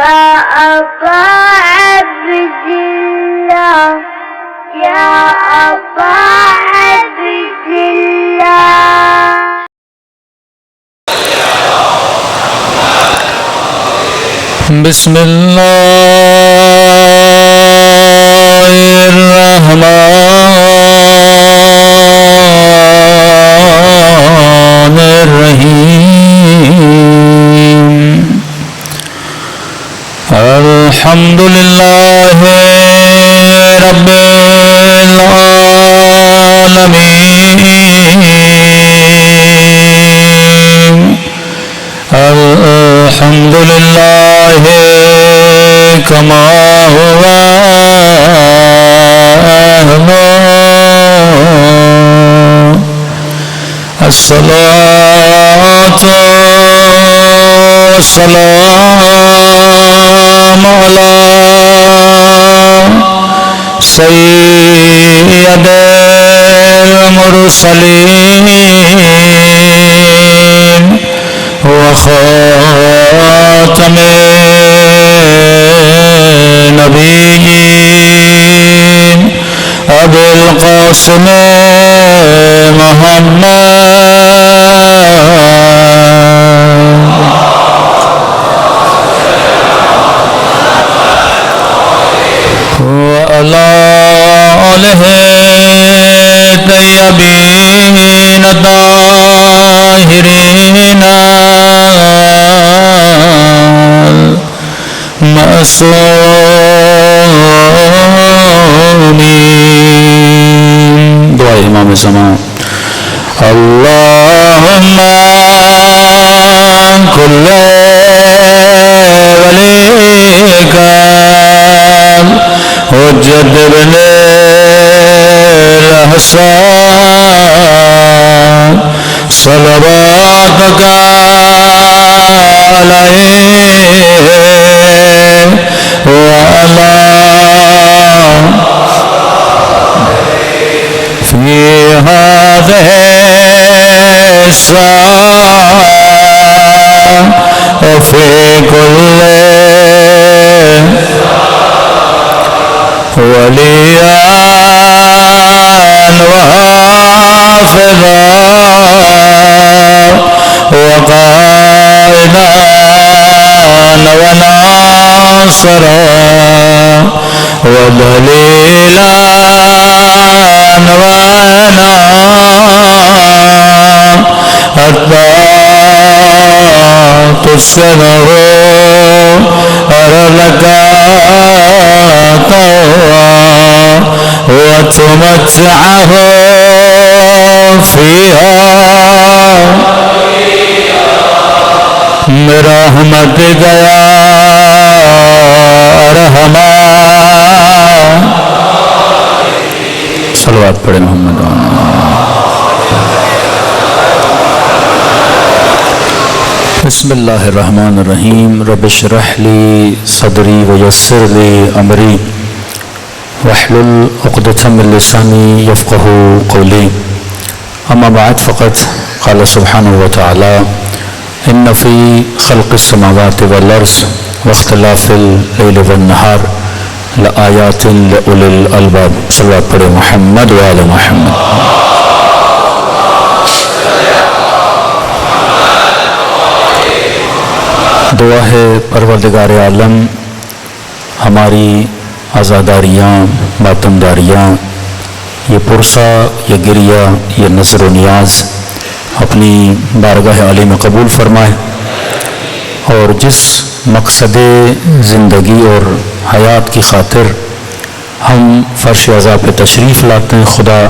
أبا عبد الله يا أبا عبد الله. بسم الله الرحمن الرحيم. الحمد لله رب العالمين. الحمد لله كما هو أهله. الصلاة والسلام على سيد المرسلين وخاتم النبيين أبي القاسم محمد وعلى آله الطيبين الطاهرين المعصومين. دعاء امام زمان. اللهم كل وليك حجت ابن الحسن صلواتك عليه وعلى في هذه الساعة وفي كل وليا وحافظا وقائدا وناصرا ودليلا وعنا حتى تسكنه أرضك طوعا وتمتعه فيها برحمتك يا ارحمن. صلوات پڑھیں محمد. بسم اللہ الرحمن الرحیم. رب اشرح لی صدری ویسر لی امری واحلل عقدۃ من لسانی یفقهوا قولی. اما بعد فقط قال سبحانہ وتعالی ان فی خلق السماوات والارض واختلاف اللیل والنہار لآیات لأولی الالباب. صلوات پڑھیں محمد وآل محمد. دعا ہے پروردگار عالم ہماری عزاداریاں ماتمداریاں یہ پرسہ یہ گریہ یہ نظر و نیاز اپنی بارگاہ عالی میں قبول فرمائے اور جس مقصد زندگی اور حیات کی خاطر ہم فرش عزا پہ تشریف لاتے ہیں خدا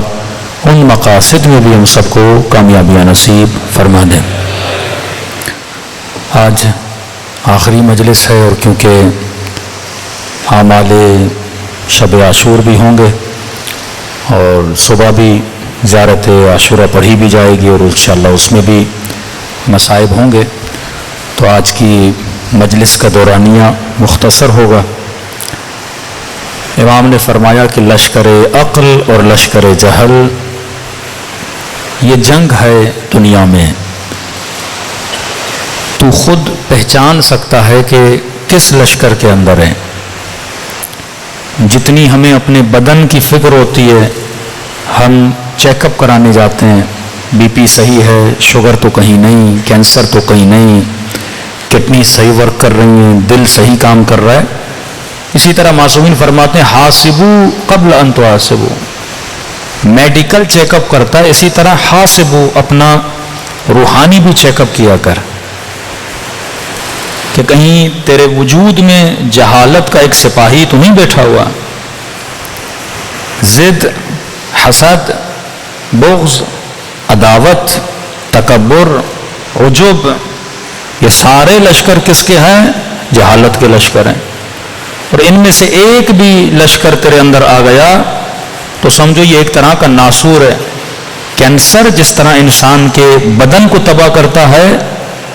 ان مقاصد میں بھی ہم سب کو کامیابیاں نصیب فرما دیں. آج آخری مجلس ہے اور کیونکہ اعمال شب عاشور بھی ہوں گے اور صبح بھی زیارت عاشورہ پڑھی بھی جائے گی اور انشاءاللہ اس میں بھی مصائب ہوں گے، تو آج کی مجلس کا دورانیہ مختصر ہوگا. امام نے فرمایا کہ لشکر عقل اور لشکر جہل یہ جنگ ہے دنیا میں. تو خود پہچان سکتا ہے کہ کس لشکر کے اندر ہیں. جتنی ہمیں اپنے بدن کی فکر ہوتی ہے، ہم چیک اپ کرانے جاتے ہیں، بی پی صحیح ہے، شوگر تو کہیں نہیں، کینسر تو کہیں نہیں، کڈنی صحیح ورک کر رہی ہیں، دل صحیح کام کر رہا ہے. اسی طرح معصومین فرماتے ہیں حاسبو قبل ان تحاسبو، میڈیکل چیک اپ کرتا ہے، اسی طرح حاسبو اپنا روحانی بھی چیک اپ کیا کر، کہ کہیں تیرے وجود میں جہالت کا ایک سپاہی تو نہیں بیٹھا ہوا. ضد، حسد، بغض، عداوت، تکبر، عجب، یہ سارے لشکر کس کے ہیں؟ جہالت کے لشکر ہیں. اور ان میں سے ایک بھی لشکر تیرے اندر آ گیا تو سمجھو یہ ایک طرح کا ناسور ہے. کینسر جس طرح انسان کے بدن کو تباہ کرتا ہے،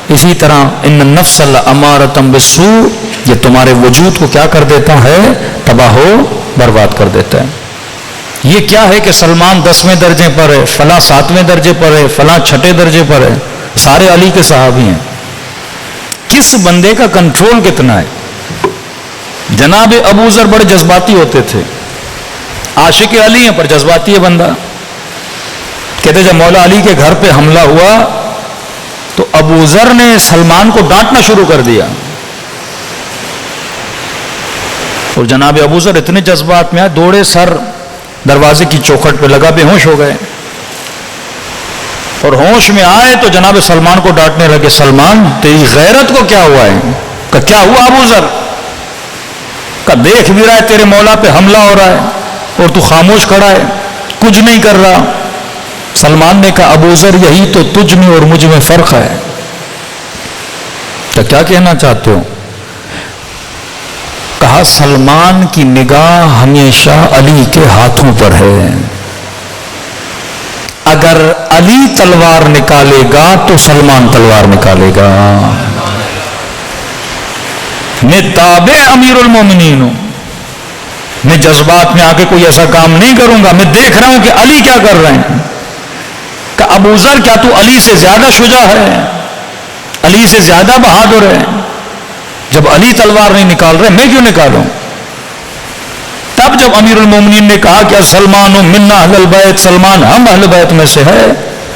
اسی طرح ان النفس لامارۃ بالسوء، یہ تمہارے وجود کو کیا کر دیتا ہے؟ تباہ و برباد کر دیتا ہے. یہ کیا ہے کہ سلمان 10ویں درجے پر ہے، فلاں 7ویں درجے پر ہے، فلاں 6 درجے پر ہے، سارے علی کے صحابی ہیں. کس بندے کا کنٹرول کتنا ہے؟ جناب ابو ذر بڑے جذباتی ہوتے تھے، عاشق علی ہیں پر جذباتی ہے بندہ. کہتے جب مولا علی کے گھر پہ حملہ ہوا تو ابو ذر نے سلمان کو ڈانٹنا شروع کر دیا، اور جناب ابو ذر اتنے جذبات میں آئے، دوڑے سر دروازے کی چوکھٹ پہ لگا، بے ہوش ہو گئے. اور ہوش میں آئے تو جناب سلمان کو ڈانٹنے لگے، سلمان تیری غیرت کو کیا ہوا ہے؟ کہ کیا ہوا ابو ذر؟ کہ دیکھ بھی رہا ہے تیرے مولا پہ حملہ ہو رہا ہے اور تو خاموش کھڑا ہے، کچھ نہیں کر رہا. سلمان نے کہا ابو ذر یہی تو تجھ میں اور مجھ میں فرق ہے. تو کیا کہنا چاہتے ہو؟ کہا سلمان کی نگاہ ہمیشہ علی کے ہاتھوں پر ہے، اگر علی تلوار نکالے گا تو سلمان تلوار نکالے گا. میں تابع امیر المومنین ہوں، میں جذبات میں آ کے کوئی ایسا کام نہیں کروں گا، میں دیکھ رہا ہوں کہ علی کیا کر رہے ہیں. کہ ابو ذر کیا تو علی سے زیادہ شجاع ہے، علی سے زیادہ بہادر ہے؟ جب علی تلوار نہیں نکال رہے میں کیوں نکالوں؟ تب جب امیر المومنین نے کہا کہ سلمان منا اہل البیت، سلمان ہم اہل بیت میں سے ہے،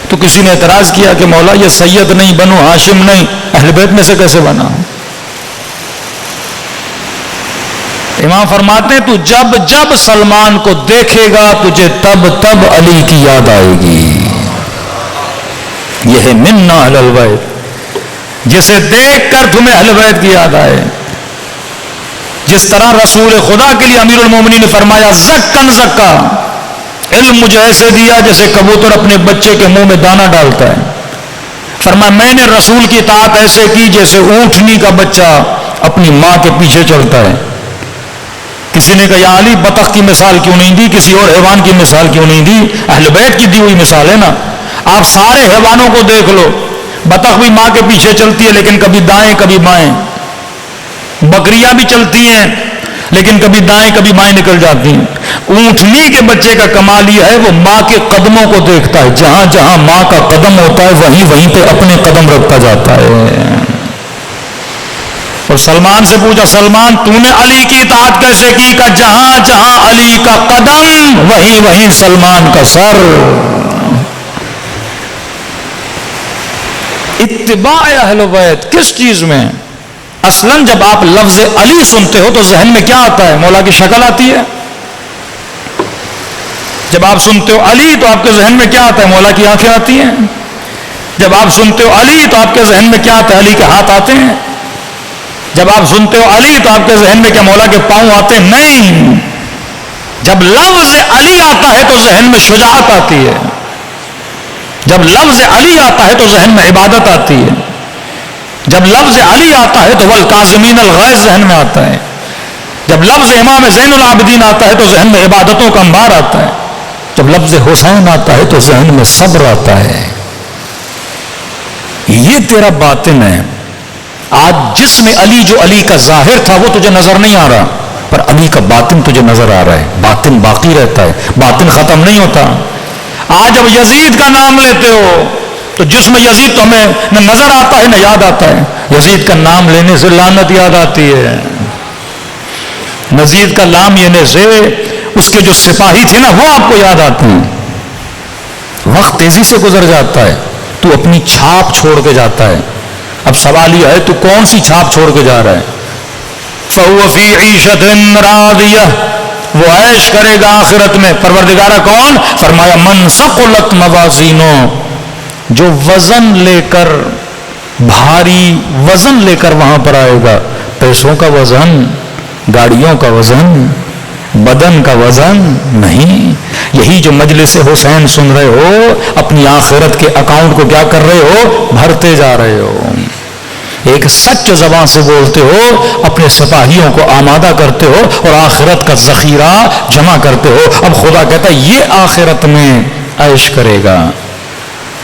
تو کسی نے اعتراض کیا کہ مولا یہ سید نہیں، بنو ہاشم نہیں، اہل بیت میں سے کیسے بنا؟ امام فرماتے ہیں تو جب جب سلمان کو دیکھے گا تجھے تب تب علی کی یاد آئے گی. یہ ہے منا اہل البیت، جسے دیکھ کر تمہیں اہل بیت کی یاد آئے. جس طرح رسول خدا کے لیے امیر المومنین نے فرمایا زکن زکا، علم مجھے ایسے دیا جیسے کبوتر اپنے بچے کے منہ میں دانہ ڈالتا ہے. فرمایا میں نے رسول کی اطاعت ایسے کی جیسے اونٹنی کا بچہ اپنی ماں کے پیچھے چلتا ہے. کسی نے کہا یا علی بطخ کی مثال کیوں نہیں دی، کسی اور حیوان کی مثال کیوں نہیں دی؟ اہل بیت کی دی ہوئی مثال ہے نا. آپ سارے حیوانوں کو دیکھ لو، بطخ بھی ماں کے پیچھے چلتی ہے لیکن کبھی دائیں کبھی بائیں، بکریاں بھی چلتی ہیں لیکن کبھی دائیں کبھی بائیں نکل جاتی ہیں. اونٹنی کے بچے کا کمال یہ ہے وہ ماں کے قدموں کو دیکھتا ہے، جہاں جہاں ماں کا قدم ہوتا ہے وہیں وہیں پہ اپنے قدم رکھتا جاتا ہے. اور سلمان سے پوچھا سلمان تو نے علی کی اطاعت کیسے کی؟ کہ جہاں جہاں علی کا قدم وہیں وہیں سلمان کا سر. اتباع اہل بیت کس چیز میں؟ اصلاً جب آپ لفظ علی سنتے ہو تو ذہن میں کیا آتا ہے؟ مولا کی شکل آتی ہے. جب آپ سنتے ہو علی تو آپ کے ذہن میں کیا آتا ہے؟ مولا کی آنکھیں آتی ہیں. جب آپ سنتے ہو علی تو آپ کے ذہن میں کیا آتا ہے؟ علی کے ہاتھ آتے ہیں. جب آپ سنتے ہو علی تو آپ کے ذہن میں کیا مولا کے پاؤں آتے ہیں؟ نہیں. جب لفظ علی آتا ہے تو ذہن میں شجاعت آتی ہے. جب لفظ علی آتا ہے تو ذہن میں عبادت آتی ہے. جب لفظ علی آتا ہے تو والکاظمین الغیظ ذہن میں آتا ہے. جب لفظ امام زین العابدین آتا ہے تو ذہن میں عبادتوں کا انبار آتا ہے. جب لفظ حسین آتا ہے تو ذہن میں صبر آتا ہے. یہ تیرا باطن ہے. آج جسم علی جو علی کا ظاہر تھا وہ تجھے نظر نہیں آ رہا، پر علی کا باطن تجھے نظر آ رہا ہے. باطن باقی رہتا ہے، باطن ختم نہیں ہوتا. آج جب یزید کا نام لیتے ہو تو جسم یزید تو ہمیں نہ نظر آتا ہے نہ یاد آتا ہے. یزید کا نام لینے سے لعنت یاد آتی ہے، یزید کا نام لینے سے اس کے جو سپاہی تھے نا وہ آپ کو یاد آتے ہیں۔ وقت تیزی سے گزر جاتا ہے، تو اپنی چھاپ چھوڑ کے جاتا ہے۔ اب سوال یہ ہے تو کون سی چھاپ چھوڑ کے جا رہا ہے؟ فَهُوَ فِي عِيشَةٍ رَاضِيَةٍ، وہ عیش کرے گا آخرت میں۔ پروردگارہ کون؟ فرمایا من ثقلت موازینہ، جو وزن لے کر، بھاری وزن لے کر وہاں پر آئے گا، پیسوں کا وزن، گاڑیوں کا وزن، بدن کا وزن نہیں۔ یہی جو مجلس حسین سن رہے ہو، اپنی آخرت کے اکاؤنٹ کو کیا کر رہے ہو؟ بھرتے جا رہے ہو۔ ایک سچ زبان سے بولتے ہو، اپنے سپاہیوں کو آمادہ کرتے ہو اور آخرت کا ذخیرہ جمع کرتے ہو۔ اب خدا کہتا ہے یہ آخرت میں عیش کرے گا۔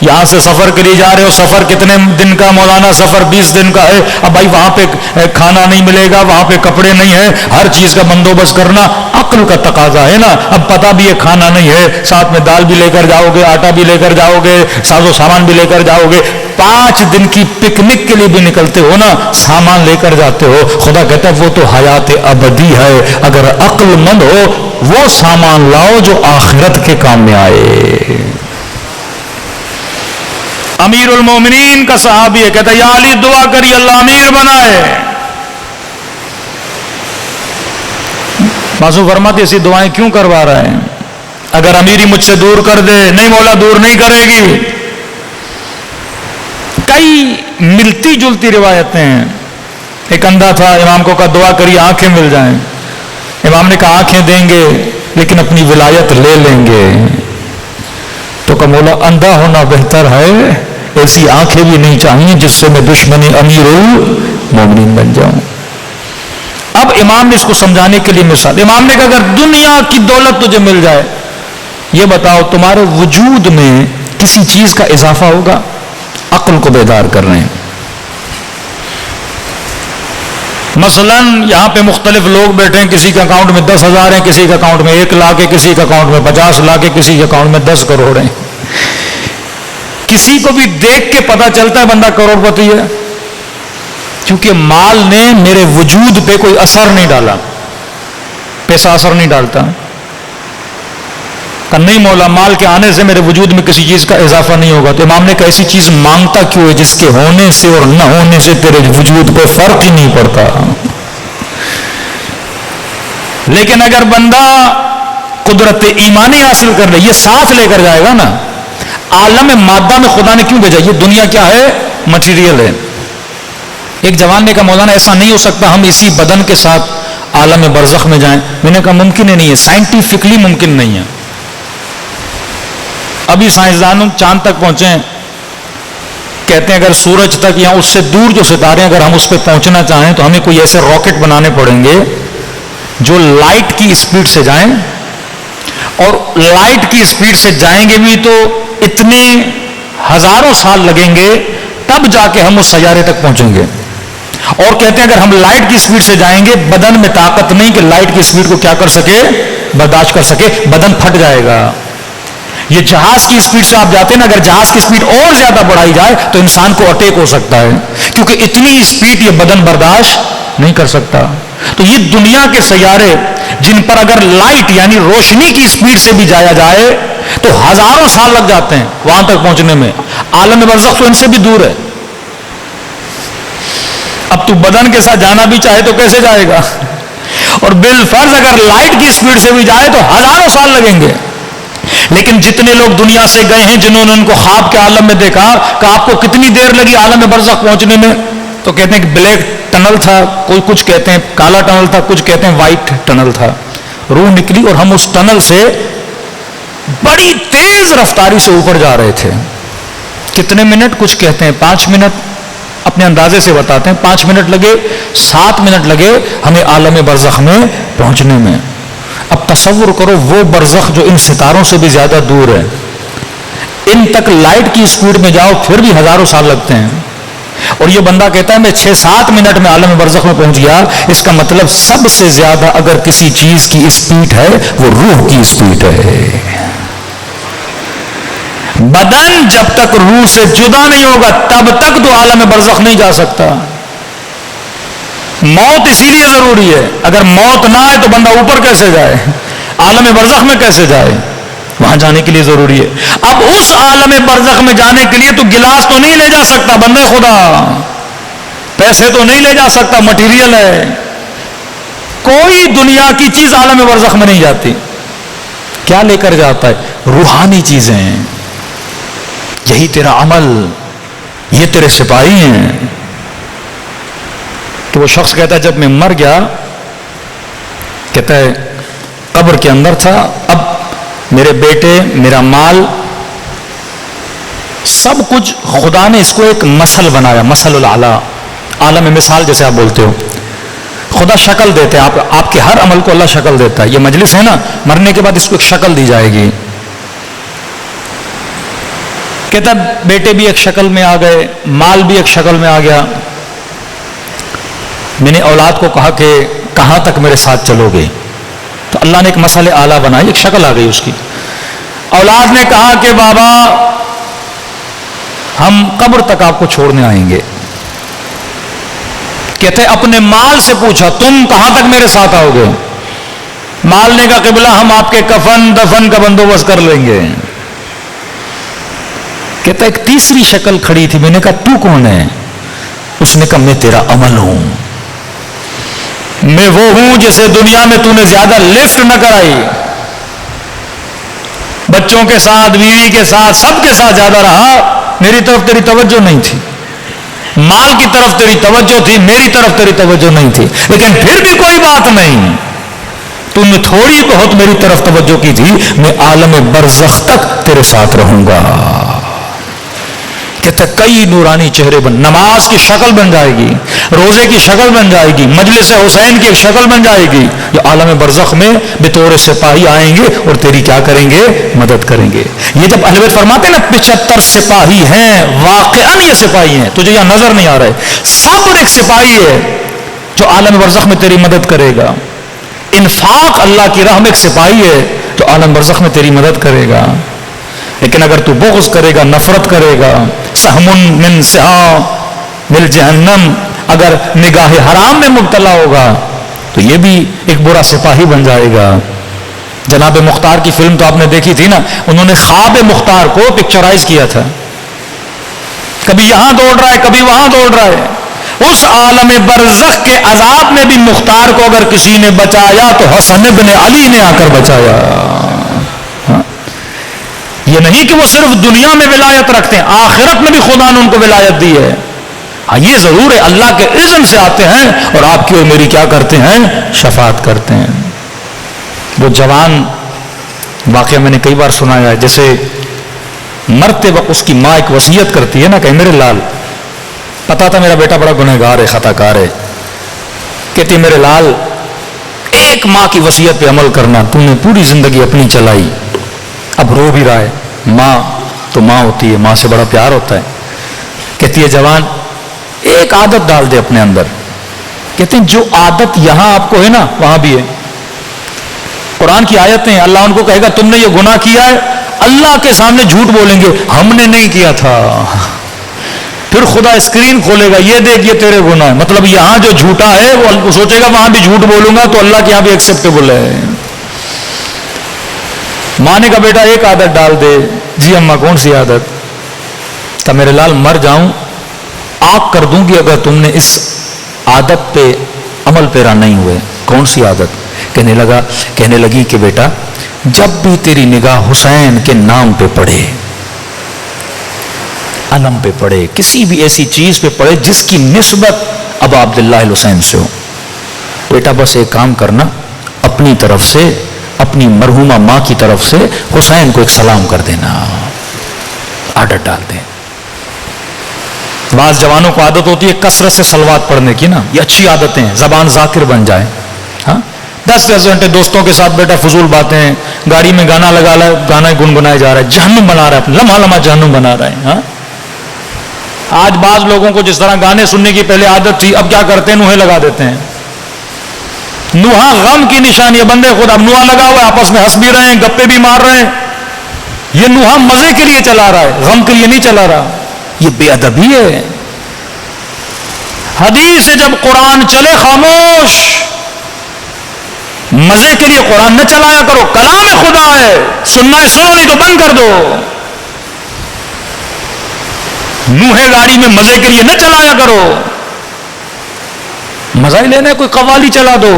یہاں سے سفر کے لیے جا رہے ہو، سفر کتنے دن کا مولانا؟ سفر 20 دن کا ہے۔ اب بھائی وہاں پہ کھانا نہیں ملے گا، وہاں پہ کپڑے نہیں ہے، ہر چیز کا بندوبست کرنا عقل کا تقاضا ہے نا۔ اب پتہ بھی ہے کھانا نہیں ہے، ساتھ میں دال بھی لے کر جاؤ گے، آٹا بھی لے کر جاؤ گے، ساز و سامان بھی لے کر جاؤ گے۔ 5 دن کی پکنک کے لیے بھی نکلتے ہو نا، سامان لے کر جاتے ہو۔ خدا کہتا ہے وہ تو حیات ابدی ہے، اگر عقل مند ہو وہ سامان لاؤ جو آخرت کے کام میں آئے۔ امیر المومنین کا صحابی ہے، کہتا ہے یا علی دعا کری اللہ امیر بنائے۔ بازو فرماتے ایسی دعائیں کیوں کروا رہا ہے؟ اگر امیری مجھ سے دور کر دے، نہیں مولا دور نہیں کرے گی۔ کئی ملتی جلتی روایتیں ہیں۔ ایک اندھا تھا، امام کو کہا دعا کری آنکھیں مل جائیں۔ امام نے کہا آنکھیں دیں گے لیکن اپنی ولایت لے لیں گے۔ تو کہا مولا اندھا ہونا بہتر ہے، ایسی آنکھیں بھی نہیں چاہیے جس سے میں دشمن امیر المومنین بن جاؤں۔ اب امام نے اس کو سمجھانے کے لیے مثال، امام نے کہا اگر دنیا کی دولت تجھے مل جائے، یہ بتاؤ تمہارے وجود میں کسی چیز کا اضافہ ہوگا؟ عقل کو بیدار کر رہے ہیں۔ مثلا یہاں پہ مختلف لوگ بیٹھے ہیں، کسی کے اکاؤنٹ میں 10,000 ہیں، کسی کے اکاؤنٹ میں 1 لاکھ ہے، کسی کے اکاؤنٹ میں 50 لاکھ ہے، کسی کے اکاؤنٹ میں 10 کروڑ ہیں۔ کسی کو بھی دیکھ کے پتا چلتا ہے بندہ کروڑ پتی ہے، کیونکہ مال نے میرے وجود پہ کوئی اثر نہیں ڈالا۔ پیسہ اثر نہیں ڈالتا کہ نہیں مولا مال کے آنے سے میرے وجود میں کسی چیز کا اضافہ نہیں ہوگا۔ تو امام نے کہا ایسی چیز مانگتا کیوں ہے جس کے ہونے سے اور نہ ہونے سے تیرے وجود پہ فرق ہی نہیں پڑتا۔ لیکن اگر بندہ قدرت ایمانی حاصل کر لے، یہ ساتھ لے کر جائے گا نا۔ عالم مادہ میں خدا نے کیوں بھیجا؟ یہ دنیا کیا ہے؟ مٹیریل ہے۔ ایک جوان نے کہا مولانا ایسا نہیں ہو سکتا ہم اسی بدن کے ساتھ عالم برزخ میں جائیں۔ میں نے کہا ممکن ہی نہیں ہے، سائنٹیفکلی ممکن نہیں ہے۔ ابھی سائنسدانوں چاند تک پہنچے ہیں، کہتے ہیں اگر سورج تک یا اس سے دور جو ستارے ہیں اگر ہم اس پہ پہنچنا چاہیں تو ہمیں کوئی ایسے راکٹ بنانے پڑیں گے جو لائٹ کی اسپیڈ سے جائیں، اور لائٹ کی اسپیڈ سے جائیں گے بھی تو اتنے ہزاروں سال لگیں گے، تب جا کے ہم اس سیارے تک پہنچیں گے۔ اور کہتے ہیں اگر ہم لائٹ کی اسپیڈ سے جائیں گے، بدن میں طاقت نہیں کہ لائٹ کی اسپیڈ کو کیا کر سکے، برداشت کر سکے، بدن پھٹ جائے گا۔ یہ جہاز کی اسپیڈ سے آپ جاتے ہیں نا، اگر جہاز کی اسپیڈ اور زیادہ بڑھائی جائے تو انسان کو اٹیک ہو سکتا ہے، کیونکہ اتنی اسپیڈ یہ بدن برداشت نہیں کر سکتا۔ تو یہ دنیا کے سیارے جن پر اگر لائٹ یعنی روشنی کی اسپیڈ سے بھی جایا جائے تو ہزاروں سال لگ جاتے ہیں وہاں تک پہنچنے میں۔ عالم برزخ تو ان سے بھی دور ہے۔ اب تو بدن کے ساتھ جانا بھی چاہے تو کیسے جائے گا؟ اور بالفرض اگر لائٹ کی اسپیڈ سے بھی جائے تو ہزاروں سال لگیں گے۔ لیکن جتنے لوگ دنیا سے گئے ہیں جنہوں نے ان کو خواب کے عالم میں دیکھا کہ آپ کو کتنی دیر لگی عالم برزخ پہنچنے میں، تو کہتے ہیں کہ بلیک ٹنل تھا، کوئی کچھ کہتے ہیں کالا ٹنل تھا، کچھ کہتے ہیں وائٹ ٹنل تھا۔ روح نکلی اور ہم اس ٹنل سے بڑی تیز رفتاری سے اوپر جا رہے تھے۔ کتنے منٹ؟ کچھ کہتے ہیں 5 منٹ، اپنے اندازے سے بتاتے ہیں 5 منٹ لگے، 7 منٹ لگے ہمیں عالم برزخ میں پہنچنے میں۔ اب تصور کرو وہ برزخ جو ان ستاروں سے بھی زیادہ دور ہے، ان تک لائٹ کی اسپیڈ میں جاؤ پھر بھی ہزاروں سال لگتے ہیں، اور یہ بندہ کہتا ہے میں 6-7 منٹ میں عالم برزخ میں پہنچ گیا۔ اس کا مطلب سب سے زیادہ اگر کسی چیز کی اسپیڈ ہے وہ روح کی اسپیڈ ہے۔ بدن جب تک روح سے جدا نہیں ہوگا تب تک تو عالم برزخ نہیں جا سکتا۔ موت اسی لیے ضروری ہے، اگر موت نہ آئے تو بندہ اوپر کیسے جائے، عالم برزخ میں کیسے جائے؟ وہاں جانے کے لیے ضروری ہے۔ اب اس عالم برزخ میں جانے کے لیے تو گلاس تو نہیں لے جا سکتا بندے خدا، پیسے تو نہیں لے جا سکتا، مٹیریل ہے، کوئی دنیا کی چیز عالم برزخ میں نہیں جاتی۔ کیا لے کر جاتا ہے؟ روحانی چیزیں، یہی تیرا عمل، یہ تیرے سپاہی ہیں۔ تو وہ شخص کہتا ہے جب میں مر گیا، کہتا ہے قبر کے اندر تھا، اب میرے بیٹے، میرا مال، سب کچھ خدا نے اس کو ایک مثل بنایا، مثل الاعلیٰ، عالم مثال جیسے آپ بولتے ہو، خدا شکل دیتے ہیں، آپ کے ہر عمل کو اللہ شکل دیتا ہے۔ یہ مجلس ہے نا، مرنے کے بعد اس کو ایک شکل دی جائے گی۔ کہتا بیٹے بھی ایک شکل میں آ گئے، مال بھی ایک شکل میں آ گیا۔ میں نے اولاد کو کہا کہ کہاں تک میرے ساتھ چلو گے؟ تو اللہ نے ایک مثل اعلیٰ بنائی، ایک شکل آ گئی اس کی۔ اولاد نے کہا کہ بابا ہم قبر تک آپ کو چھوڑنے آئیں گے۔ کہتے اپنے مال سے پوچھا تم کہاں تک میرے ساتھ آؤ گے؟ مال نے کہا قبلہ ہم آپ کے کفن دفن کا بندوبست کر لیں گے۔ کہتا ایک تیسری شکل کھڑی تھی، میں نے کہا تو کون ہے؟ اس نے کہا میں تیرا عمل ہوں، میں وہ ہوں جسے دنیا میں تو نے زیادہ لفٹ نہ کرائی، بچوں کے ساتھ، بیوی کے ساتھ، سب کے ساتھ زیادہ رہا، میری طرف تیری توجہ نہیں تھی، مال کی طرف تیری توجہ تھی، میری طرف تیری توجہ نہیں تھی، لیکن پھر بھی کوئی بات نہیں، تو نے تھوڑی بہت میری طرف توجہ کی تھی، میں عالم برزخ تک تیرے ساتھ رہوں گا۔ کہتے کئی نورانی چہرے بن، نماز کی شکل بن جائے گی، روزے کی شکل بن جائے گی، مجلس حسین کی ایک شکل بن جائے گی، جو عالم برزخ میں بطور سپاہی آئیں گے اور تیری کیا کریں گے؟ مدد کریں گے۔ یہ جب اہل بیت فرماتے ہیں نا 75 سپاہی ہیں، واقعاً یہ سپاہی ہیں، تجھے یہاں نظر نہیں آ رہے، صبر ایک سپاہی ہے جو عالم برزخ میں تیری مدد کرے گا، انفاق اللہ کی راہ میں ایک سپاہی ہے جو عالم برزخ میں تیری مدد کرے گا۔ لیکن اگر تو بغض کرے گا، نفرت کرے گا، سہم من سہام مل جہنم، اگر نگاہ حرام میں مبتلا ہوگا تو یہ بھی ایک برا سپاہی بن جائے گا۔ جناب مختار کی فلم تو آپ نے دیکھی تھی نا، انہوں نے خواب مختار کو پکچرائز کیا تھا، کبھی یہاں دوڑ رہا ہے کبھی وہاں دوڑ رہا ہے۔ اس عالم برزخ کے عذاب میں بھی مختار کو اگر کسی نے بچایا تو حسن بن علی نے آ کر بچایا۔ یہ نہیں کہ وہ صرف دنیا میں ولایت رکھتے ہیں، آخرت میں بھی خدا نے ان کو ولایت دی ہے۔ ہاں یہ ضرور ہے اللہ کے اذن سے آتے ہیں اور آپ کی اور میری کیا کرتے ہیں؟ شفاعت کرتے ہیں۔ وہ جوان واقعہ میں نے کئی بار سنایا ہے، جیسے مرتے وقت اس کی ماں ایک وصیت کرتی ہے نا کہ میرے لال، پتا تھا میرا بیٹا بڑا گنہگار ہے، خطا کار ہے، کہتی میرے لال ایک ماں کی وصیت پہ عمل کرنا، تو نے پوری زندگی اپنی چلائی، اب رو بھی رہا ہے، ماں تو ماں ہوتی ہے، ماں سے بڑا پیار ہوتا ہے۔ کہتی ہے جوان ایک عادت ڈال دے اپنے اندر، کہتے ہیں جو عادت یہاں آپ کو ہے نا وہاں بھی ہے۔ قرآن کی آیتیں، اللہ ان کو کہے گا تم نے یہ گناہ کیا ہے، اللہ کے سامنے جھوٹ بولیں گے ہم نے نہیں کیا تھا، پھر خدا اسکرین کھولے گا یہ دیکھ یہ تیرے گناہ ہے، مطلب یہاں جو جھوٹا ہے وہ سوچے گا وہاں بھی جھوٹ بولوں گا تو اللہ کے یہاں بھی ایکسیپٹیبل ہے۔ ماں نے کہا بیٹا ایک عادت ڈال دے۔ جی اماں کون سی عادت؟ تو میرے لال مر جاؤں آگ کر دوں گی اگر تم نے اس عادت پہ عمل پیرا نہیں ہوئے۔ کون سی عادت؟ کہنے لگی کہ بیٹا جب بھی تیری نگاہ حسین کے نام پہ پڑے، علم پہ پڑے، کسی بھی ایسی چیز پہ پڑے جس کی نسبت ابا عبداللہ الحسین سے ہو، بیٹا بس ایک کام کرنا، اپنی طرف سے، اپنی مرحومہ ماں کی طرف سے حسین کو ایک سلام کر دینا، عادت ڈال دیں۔ بعض جوانوں کو عادت ہوتی ہے کثرت سے صلوات پڑھنے کی نا، یہ اچھی عادتیں ہیں، زبان ذاکر بن جائے۔ ہاں 10 گھنٹے دوستوں کے ساتھ بیٹا فضول باتیں، گاڑی میں گانا لگا رہا ہے، گانا گنگنائے جا رہا ہے، جہنم بنا رہا ہے، لمحہ لمحہ جہنم بنا رہا ہے۔ ہاں آج بعض لوگوں کو جس طرح گانے سننے کی پہلے عادت تھی، اب کیا کرتے ہیں؟ نوحے لگا دیتے ہیں۔ نوحہ غم کی نشانی ہے، بندے خود اب نوحہ لگا ہوا ہے، آپس میں ہنس بھی رہے ہیں، گپے بھی مار رہے ہیں۔ یہ نوحہ مزے کے لیے چلا رہا ہے، غم کے لیے نہیں چلا رہا، یہ بے ادبی ہے۔ حدیث سے جب قرآن چلے خاموش. مزے کے لیے قرآن نہ چلایا کرو, کلام خدا ہے, سننا ہے سنو, نہیں تو بند کر دو. نوحے گاڑی میں مزے کے لیے نہ چلایا کرو, مزہ ہی لینا ہے کوئی قوالی چلا دو.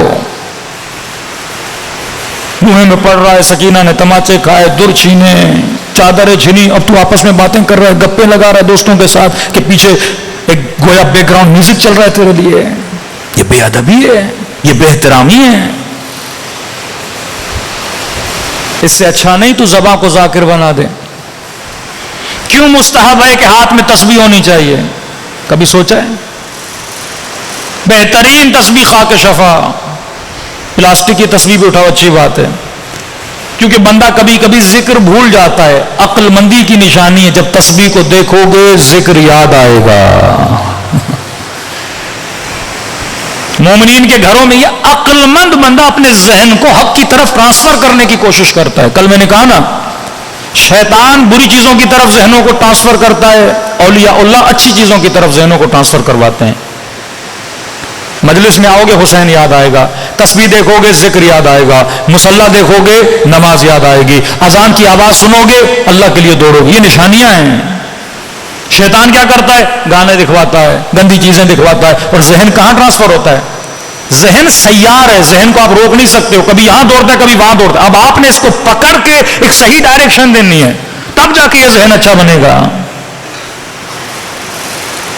نوحے میں پڑھ رہا ہے, سکینہ نے تماچے کھائے, در چھینے, چادریں چھینی, اب تو آپس میں باتیں کر رہا ہے, گپے لگا رہا ہے دوستوں کے ساتھ کہ پیچھے ایک گویا بیک گراؤنڈ میوزک چل رہا ہے تیرے لیے. یہ بے ادبی ہے, یہ بے احترامی ہے. اس سے اچھا نہیں تو زباں کو ذاکر بنا دے. کیوں مستحب ہے کہ ہاتھ میں تسبیح ہونی چاہیے؟ کبھی سوچا ہے؟ بہترین تسبیح خاک شفا. پلاسٹک کی تسبیح بھی اٹھاؤ, اچھی بات ہے, کیونکہ بندہ کبھی کبھی ذکر بھول جاتا ہے. عقل مندی کی نشانی ہے, جب تسبیح کو دیکھو گے ذکر یاد آئے گا. مومنین کے گھروں میں یہ عقل مند بندہ اپنے ذہن کو حق کی طرف ٹرانسفر کرنے کی کوشش کرتا ہے. کل میں نے کہا نا, شیطان بری چیزوں کی طرف ذہنوں کو ٹرانسفر کرتا ہے, اولیاء اللہ اچھی چیزوں کی طرف ذہنوں کو ٹرانسفر کرواتے ہیں. مجلس میں آؤ گے حسین یاد آئے گا, تسبیح دیکھو گے ذکر یاد آئے گا, مصلی دیکھو گے نماز یاد آئے گی, اذان کی آواز سنو گے اللہ کے لیے دوڑو گے. یہ نشانیاں ہیں. شیطان کیا کرتا ہے؟ گانے دکھواتا ہے, گندی چیزیں دکھواتا ہے, اور ذہن کہاں ٹرانسفر ہوتا ہے؟ ذہن سیار ہے, ذہن کو آپ روک نہیں سکتے ہو, کبھی یہاں دوڑتا ہے کبھی وہاں دوڑتا ہے. اب آپ نے اس کو پکڑ کے ایک صحیح ڈائریکشن دینی ہے, تب جا کے یہ ذہن اچھا بنے گا.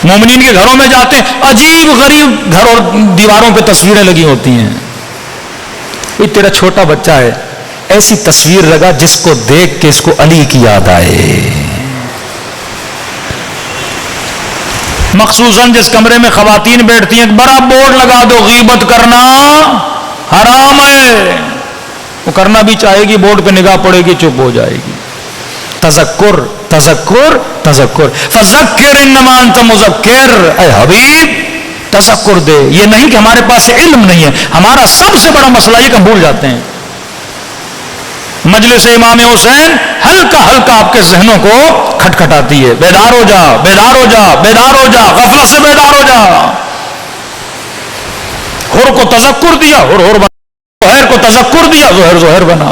مومنین کے گھروں میں جاتے ہیں, عجیب غریب گھر اور دیواروں پہ تصویریں لگی ہوتی ہیں. یہ تیرا چھوٹا بچہ ہے, ایسی تصویر لگا جس کو دیکھ کے اس کو علی کی یاد آئے. مخصوصاً جس کمرے میں خواتین بیٹھتی ہیں, بڑا بورڈ لگا دو, غیبت کرنا حرام ہے. وہ کرنا بھی چاہے گی, بورڈ پہ نگاہ پڑے گی, چپ ہو جائے گی. تذکر تذکر تذکر, فذکر انما انت مذکر. اے حبیب تذکر دے. یہ نہیں کہ ہمارے پاس علم نہیں ہے, ہمارا سب سے بڑا مسئلہ یہ کہ ہم بھول جاتے ہیں. مجلس امام حسین ہلکا ہلکا آپ کے ذہنوں کو کھٹکھٹاتی ہے. بیدار ہو جا, بیدار ہو جا, بیدار ہو جا, غفلت سے بیدار ہو جا. ہر کو تذکر دیا, ہر بنا. ظہر کو تذکر دیا, ظہر بنا.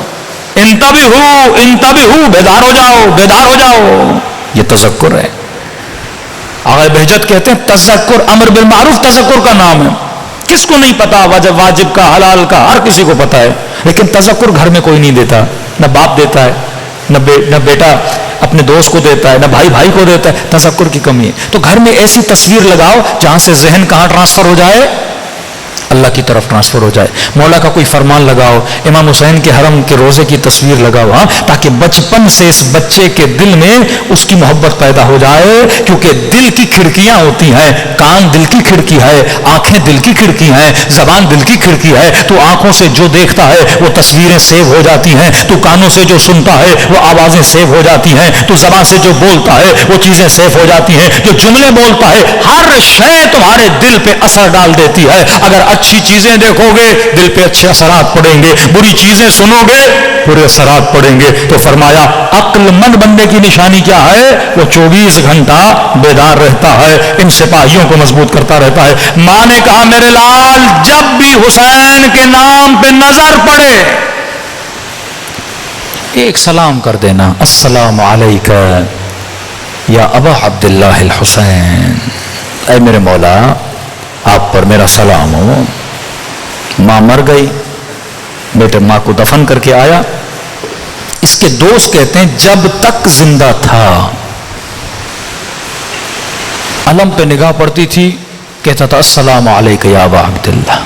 انتبہو, بیدار ہو جاؤ, بیدار ہو جاؤ. یہ تذکر ہے. آغا بہجت کہتے ہیں تذکر امر بالمعروف تذکر کا نام ہے. کس کو نہیں پتا واجب کا, حلال کا, ہر کسی کو پتا ہے, لیکن تذکر گھر میں کوئی نہیں دیتا. نہ باپ دیتا ہے, نہ بیٹا اپنے دوست کو دیتا ہے, نہ بھائی کو دیتا ہے. تذکر کی کمی ہے. تو گھر میں ایسی تصویر لگاؤ جہاں سے ذہن کہاں ٹرانسفر ہو جائے؟ اللہ کی طرف ٹرانسفر ہو جائے. مولا کا کوئی فرمان لگاؤ, امام حسین کے حرم کے روزے کی تصویر لگاؤ, ہاں, تاکہ بچپن سے اس بچے کے دل میں اس کی محبت پیدا ہو جائے. کیونکہ دل کی کھڑکیاں ہوتی ہیں, کان دل کی کھڑکی ہے, آنکھیں دل کی کھڑکی ہیں, زبان دل کی کھڑکی ہے. تو آنکھوں سے جو دیکھتا ہے وہ تصویریں سیو ہو جاتی ہیں, تو کانوں سے جو سنتا ہے وہ آوازیں سیو ہو جاتی ہیں, تو زبان سے جو بولتا ہے وہ چیزیں سیو ہو جاتی ہیں, جو جملے بولتا ہے ہر شے تمہارے دل پہ اثر ڈال دیتی ہے. اگر اچھی چیزیں دیکھو گے دل پہ اچھے اثرات پڑیں گے, بری چیزیں سنو گے برے اثرات پڑیں گے. تو فرمایا عقل مند بندے کی نشانی کیا ہے؟ وہ 24 گھنٹہ بیدار رہتا ہے, ان سپاہیوں کو مضبوط کرتا رہتا ہے. ماں نے کہا میرے لال جب بھی حسین کے نام پہ نظر پڑے ایک سلام کر دینا, السلام علیکہ یا ابا عبداللہ الحسین. اے میرے مولا آپ پر میرا سلام ہو. ماں مر گئی, بیٹے ماں کو دفن کر کے آیا. اس کے دوست کہتے ہیں جب تک زندہ تھا علم پہ نگاہ پڑتی تھی کہتا تھا السلام علیکہ یا ابا عبداللہ.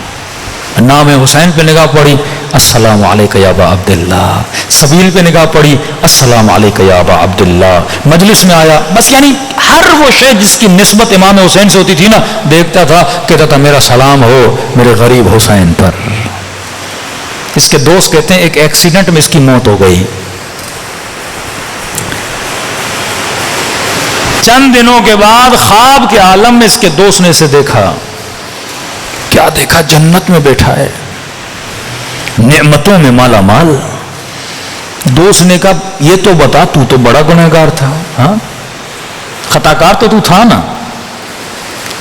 نام حسین پہ نگاہ پڑی السلام علیکہ یا ابا عبداللہ. سبیل پہ نگاہ پڑی السلام علیکہ یا ابا عبداللہ. مجلس میں آیا, بس یعنی ہر وہ شے جس کی نسبت امام حسین سے ہوتی تھی نا دیکھتا تھا, کہتا تھا میرا سلام ہو میرے غریب حسین پر. اس کے دوست کہتے ہیں ایک ایکسیڈنٹ میں اس کی موت ہو گئی. چند دنوں کے بعد خواب کے عالم میں اس کے دوست نے اسے دیکھا. کیا دیکھا؟ جنت میں بیٹھا ہے, نعمتوں میں مالا مال. دوست نے کہا یہ تو بتا تو بڑا گنہگار تھا, ہاں خطاکار تو تھا نا,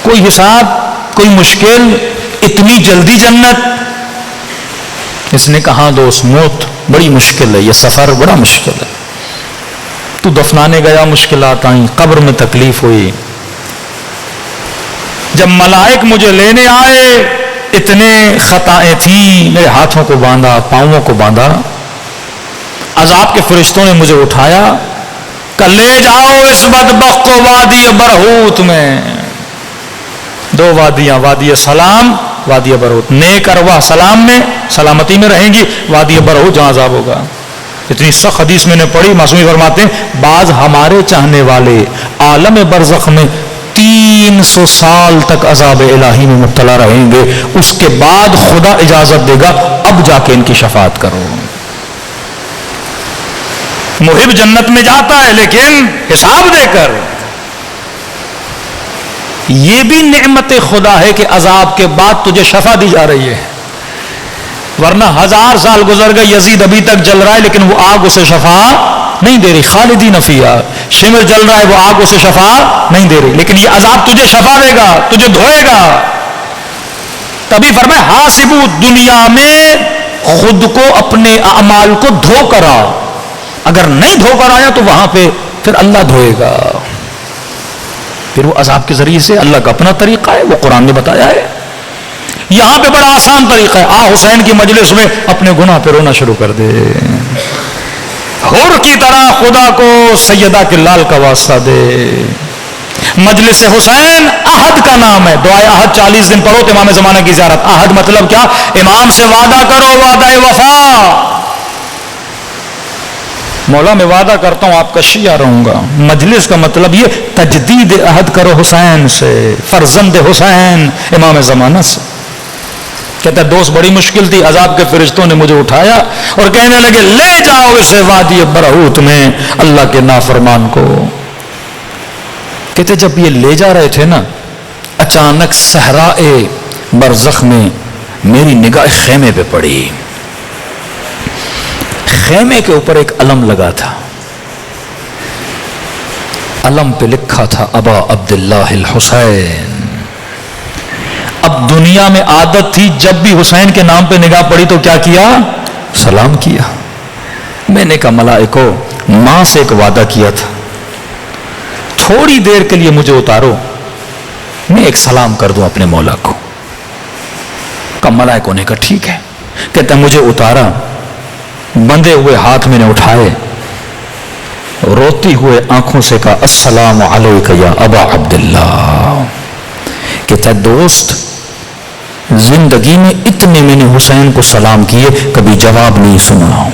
کوئی حساب کوئی مشکل؟ اتنی جلدی جنت؟ اس نے کہا دوست موت بڑی مشکل ہے، یہ سفر بڑا مشکل ہے، تو دفنانے گیا مشکلات آئیں، قبر میں تکلیف ہوئی، جب ملائک مجھے لینے آئے اتنے خطائیں تھیں، میرے ہاتھوں کو باندھا، پاؤں کو باندھا، عذاب کے فرشتوں نے مجھے اٹھایا کہ لے جاؤ اس بدبخت کو وادی برہوت میں، دو وادیاں، وادی سلام، وادی برہوت، نیک ارواح سلام میں سلامتی میں رہیں گی، وادی برہوت جہاں عذاب ہوگا۔ اتنی سخت حدیث میں نے پڑھی، معصومی فرماتے ہیں بعض ہمارے چاہنے والے عالم برزخ میں 300 سال تک عذاب الہی میں مبتلا رہیں گے، اس کے بعد خدا اجازت دے گا اب جا کے ان کی شفاعت کرو۔ محب جنت میں جاتا ہے لیکن حساب دے کر۔ یہ بھی نعمت خدا ہے کہ عذاب کے بعد تجھے شفا دی جا رہی ہے، ورنہ 1000 سال گزر گئے، یزید ابھی تک جل رہا ہے لیکن وہ آگ اسے شفا نہیں دے رہی، خالدین فیہا، شمر جل رہا ہے وہ آگ اسے شفا نہیں دے رہی، لیکن یہ عذاب تجھے شفا دے گا، تجھے دھوئے گا۔ تبھی فرمایا حاسبو، دنیا میں خود کو اپنے اعمال کو دھو کر آؤ، اگر نہیں دھو کر آیا تو وہاں پہ پھر اللہ دھوئے گا، پھر وہ عذاب کے ذریعے سے، اللہ کا اپنا طریقہ ہے، وہ قرآن نے بتایا ہے۔ یہاں پہ بڑا آسان طریقہ ہے، حسین کی مجلس میں اپنے گناہ پہ رونا شروع کر دے، حور کی طرح خدا کو سیدہ کے لال کا واسطہ دے۔ مجلس حسین عہد کا نام ہے، دعائے عہد 40 دن پڑھو تو امام زمانہ کی زیارت۔ عہد مطلب کیا؟ امام سے وعدہ کرو، وعدہ وفا۔ مولا میں وعدہ کرتا ہوں آپ کا شیعہ رہوں گا، مجلس کا مطلب یہ تجدید عہد کرو حسین سے، فرزند حسین امام زمانہ سے۔ کہتا ہے دوست بڑی مشکل تھی، عذاب کے فرشتوں نے مجھے اٹھایا اور کہنے لگے لے جاؤ اسے وادی برہوت میں، اللہ کے نافرمان کو۔ کہتے جب یہ لے جا رہے تھے نا، اچانک صحرائے برزخ میں میری نگاہ خیمے پہ پڑی، خیمے کے اوپر ایک علم لگا تھا، علم پہ لکھا تھا ابا عبداللہ الحسین۔ اب دنیا میں عادت تھی جب بھی حسین کے نام پہ نگاہ پڑی تو کیا کیا؟ سلام کیا۔ میں نے کہا ملائکو، ماں سے ایک وعدہ کیا تھا، تھوڑی دیر کے لیے مجھے اتارو، میں ایک سلام کر دوں اپنے مولا کو۔ کہا ملائکوں نے کہا ٹھیک ہے۔ کہتا مجھے اتارا، بندھے ہوئے ہاتھ میں نے اٹھائے، روتی ہوئے آنکھوں سے کہا السلام علیک یا ابا عبداللہ۔ کہتا دوست زندگی میں اتنے میں نے حسین کو سلام کیے، کبھی جواب نہیں سنا۔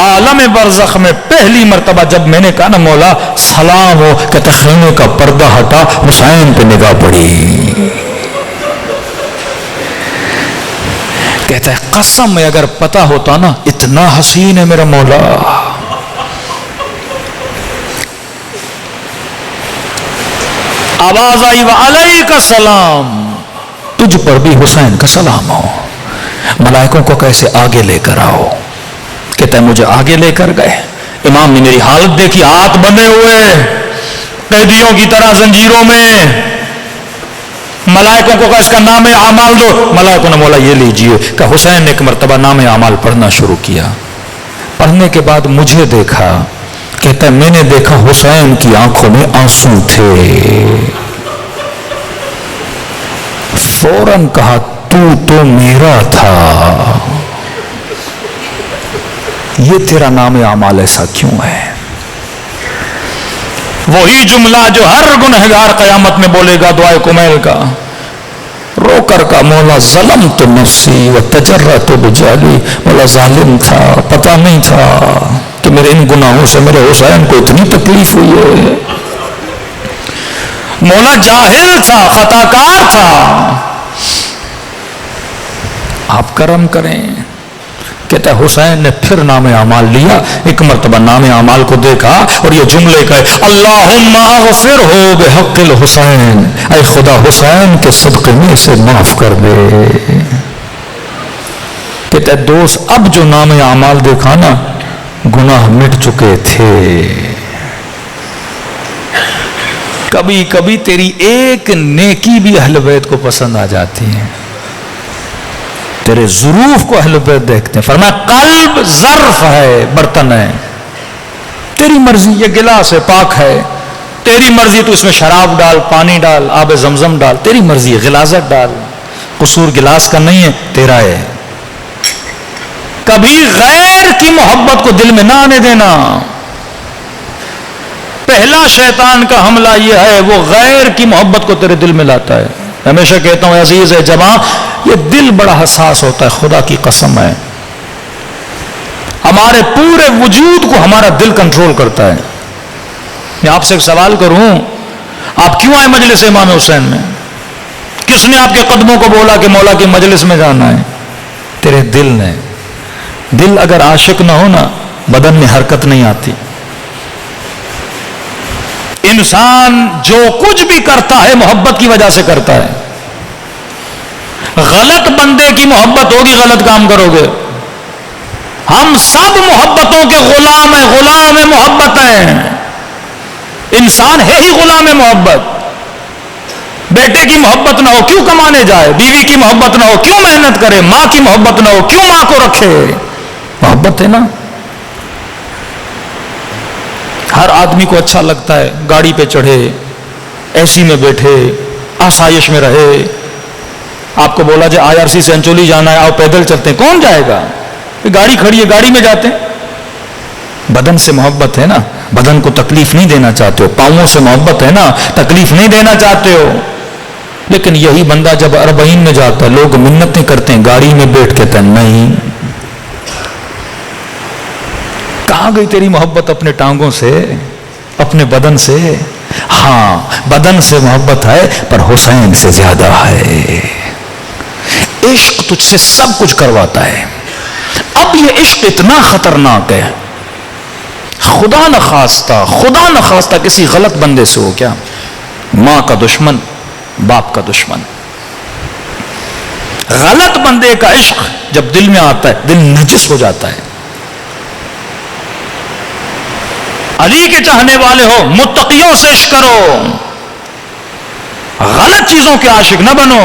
عالم برزخ میں پہلی مرتبہ جب میں نے کہا نا مولا سلام ہو، کہتا خیمے کا پردہ ہٹا، حسین پہ نگاہ پڑی۔ کہتا ہے قسم میں اگر پتا ہوتا نا اتنا حسین ہے میرا مولا۔ آواز آئی وعلیک السلام، تجھ پر بھی حسین کا سلام ہو، ملائکوں کو کیسے آگے لے کر آؤ۔ کہتا ہے مجھے آگے لے کر گئے، امام نے میری حالت دیکھی، ہاتھ بندھے ہوئے قیدیوں کی طرح زنجیروں میں، ملائکوں کو کہا اس کا نام اعمال دو، ملائکوں نے مولا یہ لیجئے۔ کہ حسین نے ایک مرتبہ نام اعمال پڑھنا شروع کیا، پڑھنے کے بعد مجھے دیکھا، کہتا ہے میں نے دیکھا حسین کی آنکھوں میں آنسو تھے، فوراً کہا تو میرا تھا، یہ تیرا نام اعمال ایسا کیوں ہے؟ وہی جملہ جو ہر گنہگار قیامت میں بولے گا، دعائے کمیل کا، رو کر کا مولا ظلمت نفسی وتجرت بجالی، مولا ظالم تھا، پتہ نہیں تھا کہ میرے ان گناہوں سے میرے حسین کو اتنی تکلیف ہوئی ہے، مولا جاہل تھا، خطا کار تھا، آپ کرم کریں۔ کہتا ہے حسین نے پھر نام اعمال لیا، ایک مرتبہ نام اعمال کو دیکھا اور یہ جملے کہے اللہم اغفرہ بحق الحسین، اے خدا حسین کے صدقے میں اسے معاف کر دے۔ کہتا ہے دوست اب جو نام اعمال دیکھا نا، گناہ مٹ چکے تھے، کبھی کبھی تیری ایک نیکی بھی اہل بیت کو پسند آ جاتی ہے، تیرے ظروف کو اہل بیت دیکھتے ہیں۔ فرمایا قلب ظرف ہے، برتن ہے، تیری مرضی، یہ گلاس ہے پاک ہے، تیری مرضی، تو اس میں شراب ڈال، پانی ڈال، آب زمزم ڈال، تیری مرضی ہے، غلاظت ڈال، قصور گلاس کا نہیں ہے، تیرا ہے۔ کبھی غیر کی محبت کو دل میں نہ آنے دینا۔ پہلا شیطان کا حملہ یہ ہے، وہ غیر کی محبت کو تیرے دل میں لاتا ہے۔ ہمیشہ کہتا ہوں عزیز ہے جماعت، یہ دل بڑا حساس ہوتا ہے، خدا کی قسم ہے، ہمارے پورے وجود کو ہمارا دل کنٹرول کرتا ہے۔ میں آپ سے ایک سوال کروں، آپ کیوں آئے مجلس امام حسین میں؟ کس نے آپ کے قدموں کو بولا کہ مولا کی مجلس میں جانا ہے؟ تیرے دل نے۔ دل اگر عاشق نہ ہو نا، بدن میں حرکت نہیں آتی۔ انسان جو کچھ بھی کرتا ہے محبت کی وجہ سے کرتا ہے۔ غلط بندے کی محبت ہوگی، غلط کام کرو گے۔ ہم سب محبتوں کے غلام ہیں، غلام محبت ہیں۔ انسان ہے ہی غلام محبت۔ بیٹے کی محبت نہ ہو کیوں کمانے جائے، بیوی کی محبت نہ ہو کیوں محنت کرے، ماں کی محبت نہ ہو کیوں ماں کو رکھے؟ محبت ہے نا۔ ہر آدمی کو اچھا لگتا ہے گاڑی پہ چڑھے، اے سی میں بیٹھے، آسائش میں رہے۔ آپ کو بولا جائے IRC سے انچولی جانا ہے، آؤ پیدل چلتے ہیں، کون جائے گا؟ گاڑی کھڑی ہے، گاڑی میں جاتے ہیں۔ بدن سے محبت ہے نا، بدن کو تکلیف نہیں دینا چاہتے ہو۔ پاؤں سے محبت ہے نا، تکلیف نہیں دینا چاہتے ہو۔ لیکن یہی بندہ جب اربعین میں جاتا ہے، لوگ منتیں کرتے ہیں، گاڑی میں بیٹھ کے نہیں۔ کہاں گئی تیری محبت اپنے ٹانگوں سے، اپنے بدن سے؟ ہاں بدن سے محبت ہے، پر حسین سے زیادہ ہے۔ عشق تجھ سے سب کچھ کرواتا ہے۔ اب یہ عشق اتنا خطرناک ہے، خدا نہ خواستہ کسی غلط بندے سے ہو کیا، ماں کا دشمن، باپ کا دشمن، غلط بندے کا عشق جب دل میں آتا ہے، دل نجس ہو جاتا ہے۔ علی کے چاہنے والے ہو، متقیوں سے عشق کرو، غلط چیزوں کے عاشق نہ بنو۔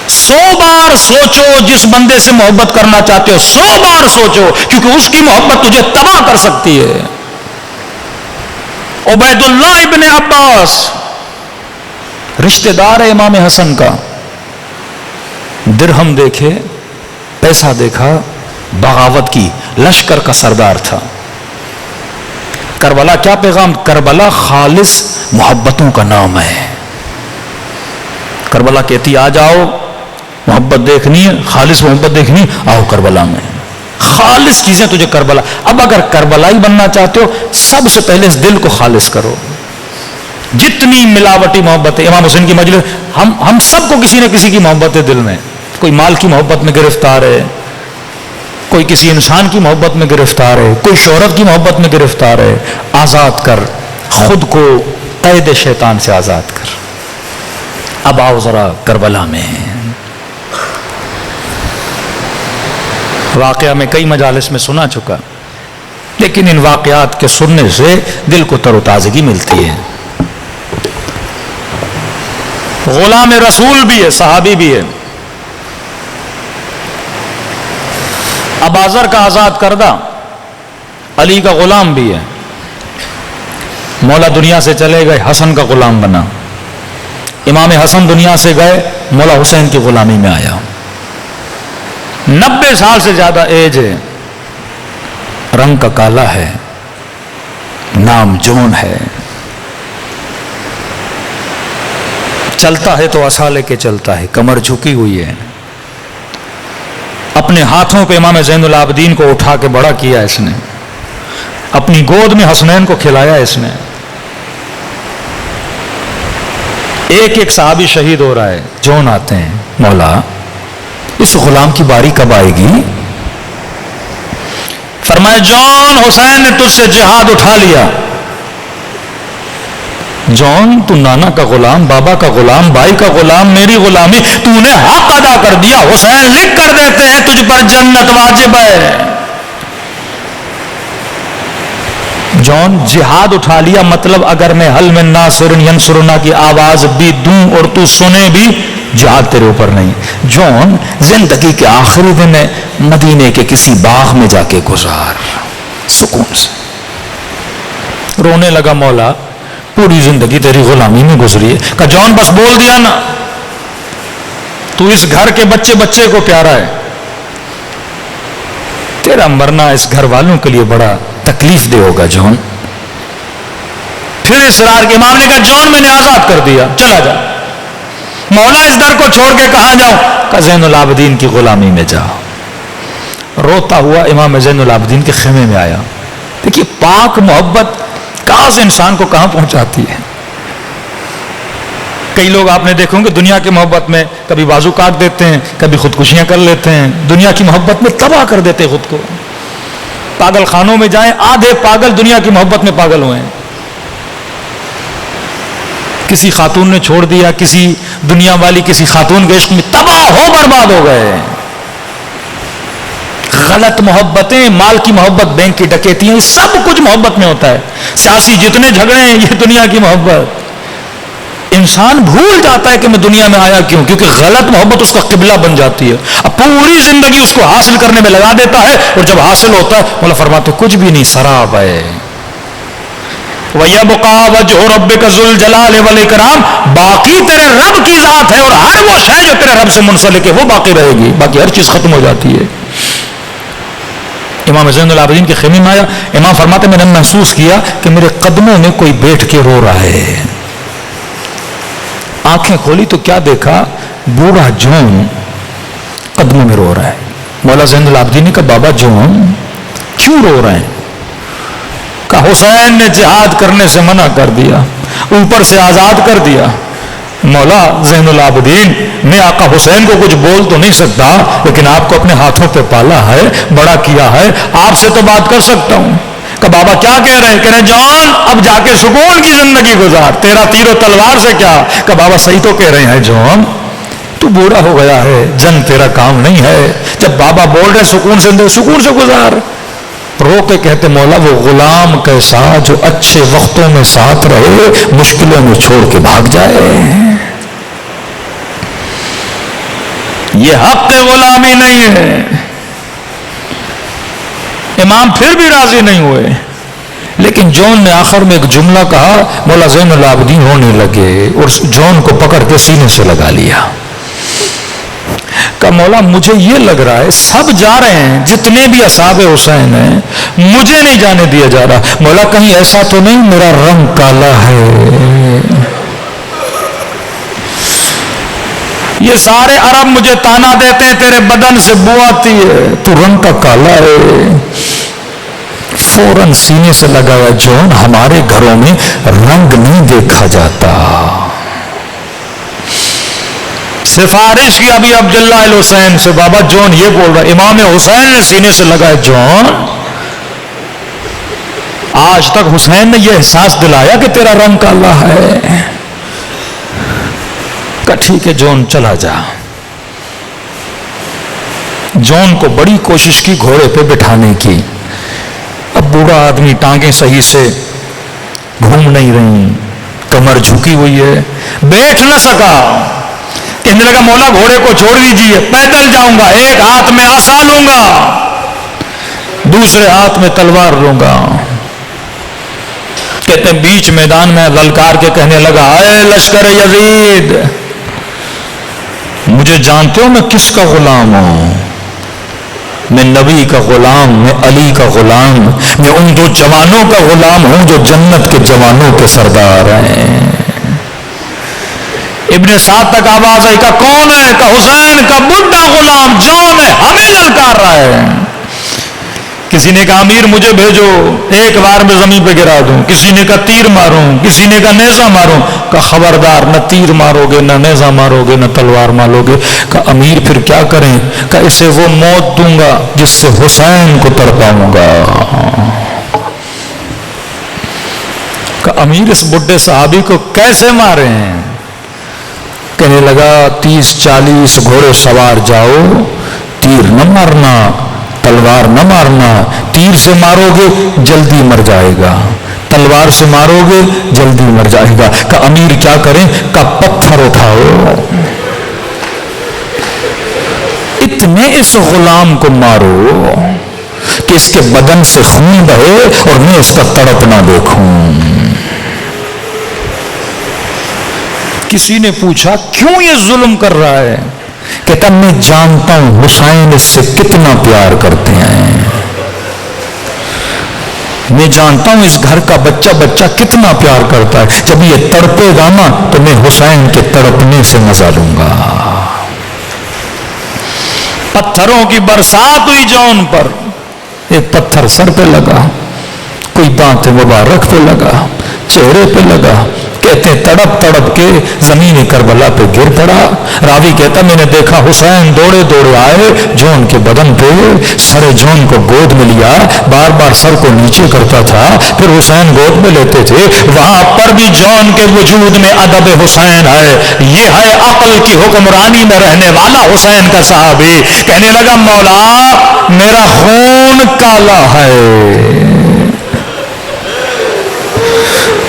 100 بار سوچو جس بندے سے محبت کرنا چاہتے ہو، 100 بار سوچو، کیونکہ اس کی محبت تجھے تباہ کر سکتی ہے۔ عبید اللہ ابن عباس رشتہ دار ہے امام حسن کا، درہم دیکھے، پیسہ دیکھا، بغاوت کی، لشکر کا سردار تھا۔ کربلا کیا پیغام؟ کربلا خالص محبتوں کا نام ہے۔ کربلا کہتی آ جاؤ، محبت دیکھنی ہے، خالص محبت دیکھنی، آؤ کربلا میں، خالص چیزیں تجھے کربلا۔ اب اگر کربلائی بننا چاہتے ہو، سب سے پہلے اس دل کو خالص کرو۔ جتنی ملاوٹی محبت ہے، امام حسین کی مجلس، ہم سب کو کسی نہ کسی کی محبت ہے دل میں۔ کوئی مال کی محبت میں گرفتار ہے، کوئی کسی انسان کی محبت میں گرفتار ہے، کوئی شہرت کی محبت میں گرفتار ہے۔ آزاد کر خود کو، قید شیطان سے آزاد کر۔ اب آؤ ذرا کربلا میں۔ واقعہ میں کئی مجالس میں سنا چکا، لیکن ان واقعات کے سننے سے دل کو تر و تازگی ملتی ہے۔ غلام رسول بھی ہے، صحابی بھی ہے، ابازر کا آزاد کردہ، علی کا غلام بھی ہے۔ مولا دنیا سے چلے گئے، حسن کا غلام بنا۔ امام حسن دنیا سے گئے، مولا حسین کی غلامی میں آیا۔ 90 سال سے زیادہ ایج ہے، رنگ کا کالا ہے، نام جون ہے، چلتا ہے تو عصا لے کے چلتا ہے، کمر جھکی ہوئی ہے۔ اپنے ہاتھوں پہ امام زین العابدین کو اٹھا کے بڑا کیا اس نے، اپنی گود میں حسنین کو کھلایا اس نے۔ ایک ایک صحابی شہید ہو رہا ہے، جون آتے ہیں، مولا اس غلام کی باری کب آئے گی؟ فرمایا جون، حسین نے تجھ سے جہاد اٹھا لیا۔ جون، تو نانا کا غلام، بابا کا غلام، بھائی کا غلام، میری غلامی تو نے حق ادا کر دیا۔ حسین لکھ کر دیتے ہیں تجھ پر جنت واجب ہے۔ جون جہاد اٹھا لیا، مطلب اگر میں حل من ناصر ینصرنا کی آواز بھی دوں اور تو سنے بھی، جہاد تیرے اوپر نہیں۔ جون زندگی کے آخری دن مدینے کے کسی باغ میں جا کے گزار سکون سے، رونے لگا، مولا پوری زندگی تیری غلامی میں گزری ہے۔ کہا جون بس بول دیا نا، تو اس گھر کے بچے بچے کو پیارا ہے، تیرا مرنا اس گھر والوں کے لیے بڑا تکلیف دہ ہوگا جون۔ پھر اصرار کے امام نے کہا جون میں نے آزاد کر دیا، چلا جا۔ مولا اس در کو چھوڑ کے کہاں جاؤں؟ کہا زین العابدین کی غلامی میں جا۔ روتا ہوا امام زین العابدین کے خیمے میں آیا۔ دیکھیے پاک محبت کاز انسان کو کہاں پہنچاتی ہے۔ کئی لوگ آپ نے دیکھیں گے دنیا کی محبت میں کبھی بازو کاٹ دیتے ہیں، کبھی خودکشیاں کر لیتے ہیں، دنیا کی محبت میں تباہ کر دیتے خود کو۔ پاگل خانوں میں جائیں، آدھے پاگل دنیا کی محبت میں پاگل ہوئے ہیں۔ کسی خاتون نے چھوڑ دیا، کسی دنیا والی کسی خاتون کے عشق میں تباہ ہو برباد ہو گئے۔ غلط محبتیں، مال کی محبت، بینک کی ڈکیتیاں، سب کچھ محبت میں ہوتا ہے۔ سیاسی جتنے جھگڑے ہیں یہ دنیا کی محبت۔ انسان بھول جاتا ہے کہ میں دنیا میں آیا کیوں، کیونکہ غلط محبت اس کا قبلہ بن جاتی ہے، اب پوری زندگی اس کو حاصل کرنے میں لگا دیتا ہے، اور جب حاصل ہوتا ہے مولا فرماتے کچھ بھی نہیں، سراب ہے۔ وَيَبْقَى وَجْهُ رَبِّكَ ذُو الْجَلَالِ وَالْإِكْرَامِ، باقی تیرے رب کی ذات ہے، اور ہر وہ شے جو تیرے رب سے منسلک ہے وہ باقی رہے گی، باقی ہر چیز ختم ہو جاتی ہے۔ امام زین العابدین کے خیمے میں آیا، امام فرماتے میں نے محسوس کیا کہ میرے قدموں میں کوئی بیٹھ کے رو رہا ہے۔ آنکھیں کھولی تو کیا دیکھا، بوڑھا جون قدموں میں رو رہا ہے۔ مولا زین العابدین نے کہا بابا جون کیوں رو رہے ہیں؟ کہا حسین نے جہاد کرنے سے منع کر دیا، اوپر سے آزاد کر دیا۔ مولا زین العابدین میں آقا حسین کو کچھ بول تو نہیں سکتا، لیکن آپ کو اپنے ہاتھوں پہ پالا ہے، بڑا کیا ہے، آپ سے تو بات کر سکتا ہوں۔ کہ بابا کیا کہہ رہے ہیں؟ کہہ رہے ہیں جون اب جا کے سکون کی زندگی گزار، تیرا تیر و تلوار سے کیا۔ کہ بابا صحیح تو کہہ رہے ہیں جون، تو بوڑھا ہو گیا ہے، جنگ تیرا کام نہیں ہے، جب بابا بول رہے سکون سے گزار۔ رو کے کہتے مولا وہ غلام کیسا جو اچھے وقتوں میں ساتھ رہے، مشکلوں میں چھوڑ کے بھاگ جائے۔ یہ حق غلامی نہیں ہے۔ امام پھر بھی راضی نہیں ہوئے، لیکن جون نے آخر میں ایک جملہ کہا، مولا زین العابدین رونے لگے اور جون کو پکڑ کے سینے سے لگا لیا۔ کہ مولا مجھے یہ لگ رہا ہے سب جا رہے ہیں، جتنے بھی اصحاب حسین ہیں، مجھے نہیں جانے دیا جا رہا۔ مولا کہیں ایسا تو نہیں میرا رنگ کالا ہے؟ یہ سارے عرب مجھے تانا دیتے ہیں تیرے بدن سے بو آتی ہے، تو رنگ کا کالا ہے۔ فوراً سینے سے لگایا جون ہمارے گھروں میں رنگ نہیں دیکھا جاتا۔ سفارش کی ابھی عبداللہ الحسین سے، بابا جون یہ بول رہا، امام حسین نے سینے سے لگایا جون آج تک حسین نے یہ احساس دلایا کہ تیرا رنگ کالا ہے؟ کہا ٹھیک ہے جون چلا جا۔ جون کو بڑی کوشش کی گھوڑے پہ بٹھانے کی، اب بوڑھا آدمی ٹانگیں صحیح سے گھوم نہیں رہی، کمر جھکی ہوئی ہے، بیٹھ نہ سکا۔ کہنے لگا مولا گھوڑے کو چھوڑ دیجیے، پیدل جاؤں گا، ایک ہاتھ میں عصا لوں گا، دوسرے ہاتھ میں تلوار لوں گا۔ کہتے ہیں بیچ میدان میں للکار کے کہنے لگا اے لشکر یزید، مجھے جانتے ہو میں کس کا غلام ہوں؟ میں نبی کا غلام، میں علی کا غلام، میں ان دو جوانوں کا غلام ہوں جو جنت کے جوانوں کے سردار ہیں۔ ابن سعد تک آواز آئی، کا کون ہے؟ کا حسین کا بڈھا غلام جون ہے، ہمیں للکار رہا ہے۔ کسی نے کہا امیر مجھے بھیجو، ایک بار میں زمین پہ گرا دوں۔ کسی نے کہا تیر ماروں، کسی نے کہا نیزہ ماروں۔ کہا خبردار، نہ تیر مارو گے، نہ نیزہ مارو گے، نہ تلوار مارو گے۔ کہا امیر پھر کیا کریں؟ کہا اسے وہ موت دوں گا جس سے حسین کو تڑپاؤں گا۔ کہا امیر اس بڈھے صحابی کو کیسے مارے ہیں؟ کہنے لگا 30-40 گھوڑے سوار جاؤ، تیر نہ مارنا، تلوار نہ مارنا، تیر سے مارو گے جلدی مر جائے گا، تلوار سے مارو گے جلدی مر جائے گا۔ کہ امیر کیا کریں؟ کہ پتھر اٹھاؤ، اتنے اس غلام کو مارو کہ اس کے بدن سے خون بہے اور میں اس کا تڑپنا دیکھوں۔ کسی نے پوچھا کیوں یہ ظلم کر رہا ہے؟ کہتا میں جانتا ہوں حسین اس سے کتنا پیار کرتے ہیں، میں جانتا ہوں اس گھر کا بچہ بچہ کتنا پیار کرتا ہے، جب یہ تڑپے گا نا تو میں حسین کے تڑپنے سے مزہ لوں گا۔ پتھروں کی برسات ہوئی جون پر، ایک پتھر سر پہ لگا، کوئی دانت مبارک پہ لگا، چہرے پہ لگا، کہتے تڑپ تڑپ کے زمین کربلا پہ گر پڑا۔ راوی کہتا میں نے دیکھا حسین دوڑے دوڑے آئے جون کے بدن پہ، سر جون کو گود میں لیا، بار بار سر کو نیچے کرتا تھا، پھر حسین گود میں لیتے تھے۔ وہاں پر بھی جون کے وجود میں ادب حسین ہے، یہ ہے عقل کی حکمرانی میں رہنے والا حسین کا صحابی۔ کہنے لگا مولا میرا خون کالا ہے،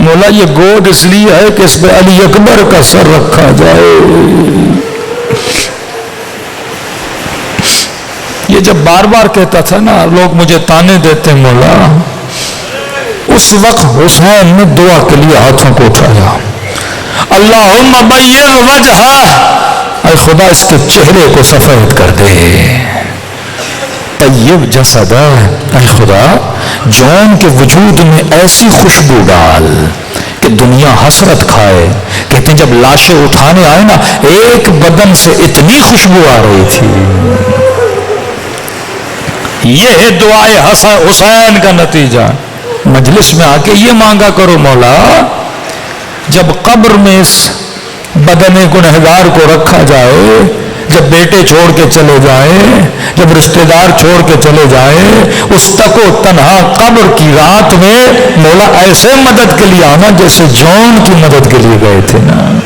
مولا یہ گود اس لیے ہے کہ اس پہ علی اکبر کا سر رکھا جائے۔ یہ جب بار بار کہتا تھا نا لوگ مجھے تانے دیتے مولا، اس وقت حسین نے دعا کے لیے ہاتھوں کو اٹھایا، اللہم بیض وجہہ، اے خدا اس کے چہرے کو سفید کر دے، طیب جسدہ، اے خدا جون کے وجود میں ایسی خوشبو ڈال کہ دنیا حسرت کھائے۔ کہتے ہیں جب لاشیں اٹھانے آئے نا ایک بدن سے اتنی خوشبو آ رہی تھی۔ یہ ہے دعائے حسین کا نتیجہ۔ مجلس میں آ کے یہ مانگا کرو مولا جب قبر میں اس بدن گنہگار کو رکھا جائے، جب بیٹے چھوڑ کے چلے جائیں، جب رشتہ دار چھوڑ کے چلے جائیں، اس تک و تنہا قبر کی رات میں مولا ایسے مدد کے لیے آنا جیسے جون کی مدد کے لیے گئے تھے نا۔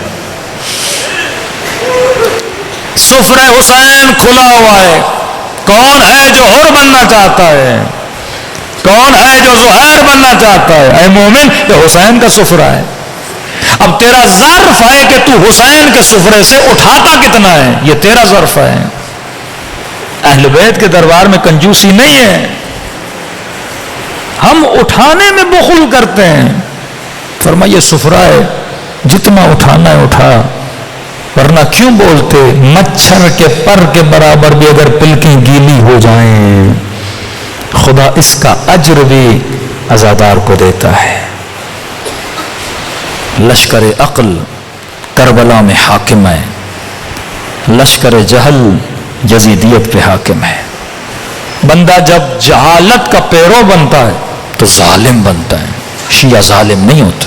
سفرہ حسین کھلا ہوا ہے، کون ہے جو حر بننا چاہتا ہے؟ کون ہے جو زہیر بننا چاہتا ہے؟ اے مومن یہ حسین کا سفرہ ہے۔ اب تیرا ظرف ہے کہ تو حسین کے سفرے سے اٹھاتا کتنا ہے، یہ تیرا ظرف ہے۔ اہل بیت کے دربار میں کنجوسی نہیں ہے، ہم اٹھانے میں بخل کرتے ہیں۔ فرمایا یہ سفرہ ہے، جتنا اٹھانا ہے اٹھا، ورنہ کیوں بولتے مچھر کے پر کے برابر بھی اگر پلکیں گیلی ہو جائیں خدا اس کا اجر بھی عزادار کو دیتا ہے۔ لشکر عقل کربلا میں حاکم ہے، لشکر جہل یزیدیت پہ حاکم ہے۔ بندہ جب جہالت کا پیرو بنتا ہے تو ظالم بنتا ہے، شیعہ ظالم نہیں ہوتا۔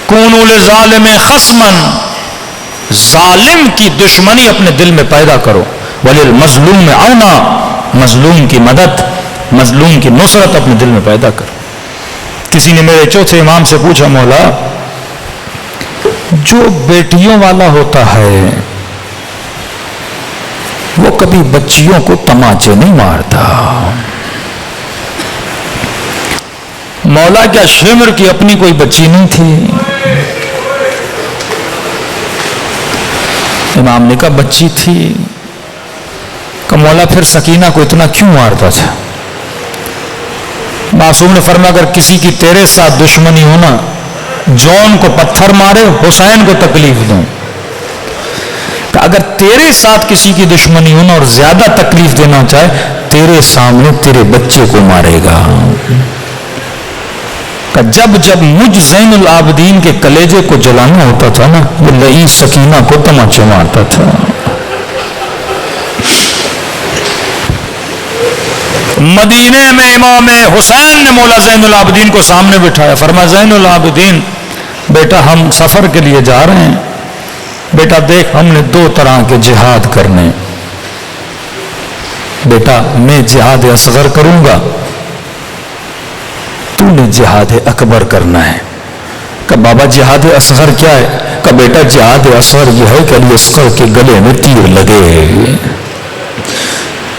کونوا للظالم خصما، ظالم کی دشمنی اپنے دل میں پیدا کرو، وللمظلوم عونا، مظلوم کی مدد، مظلوم کی نصرت اپنے دل میں پیدا کرو۔ کسی نے میرے چوتھے امام سے پوچھا مولا جو بیٹیوں والا ہوتا ہے وہ کبھی بچیوں کو تماچے نہیں مارتا، مولا کیا شمر کی اپنی کوئی بچی نہیں تھی؟ امام نے کہا بچی تھی۔ کہ مولا پھر سکینہ کو اتنا کیوں مارتا تھا؟ معصوم نے فرمایا اگر کسی کی تیرے ساتھ دشمنی ہونا، جون کو پتھر مارے حسین کو تکلیف دوں، کہ اگر تیرے ساتھ کسی کی دشمنی ہونا اور زیادہ تکلیف دینا چاہے تیرے سامنے تیرے بچے کو مارے گا۔ کہ جب جب مجھ زین العابدین کے کلیجے کو جلانا ہوتا تھا نا وہ لئی سکینہ کو تماچے مارتا تھا۔ مدینے میں امام حسین نے مولا زین العابدین کو سامنے بٹھایا، فرمایا زین العابدین بیٹا ہم سفر کے لیے جا رہے ہیں، بیٹا دیکھ ہم نے دو طرح کے جہاد کرنے، بیٹا میں جہاد اصغر کروں گا، تو نے جہاد اکبر کرنا ہے۔ کہ بابا جہاد اصغر کیا ہے؟ کہ بیٹا جہاد اصغر یہ ہے کہ علی اصغر کے گلے میں تیر لگے،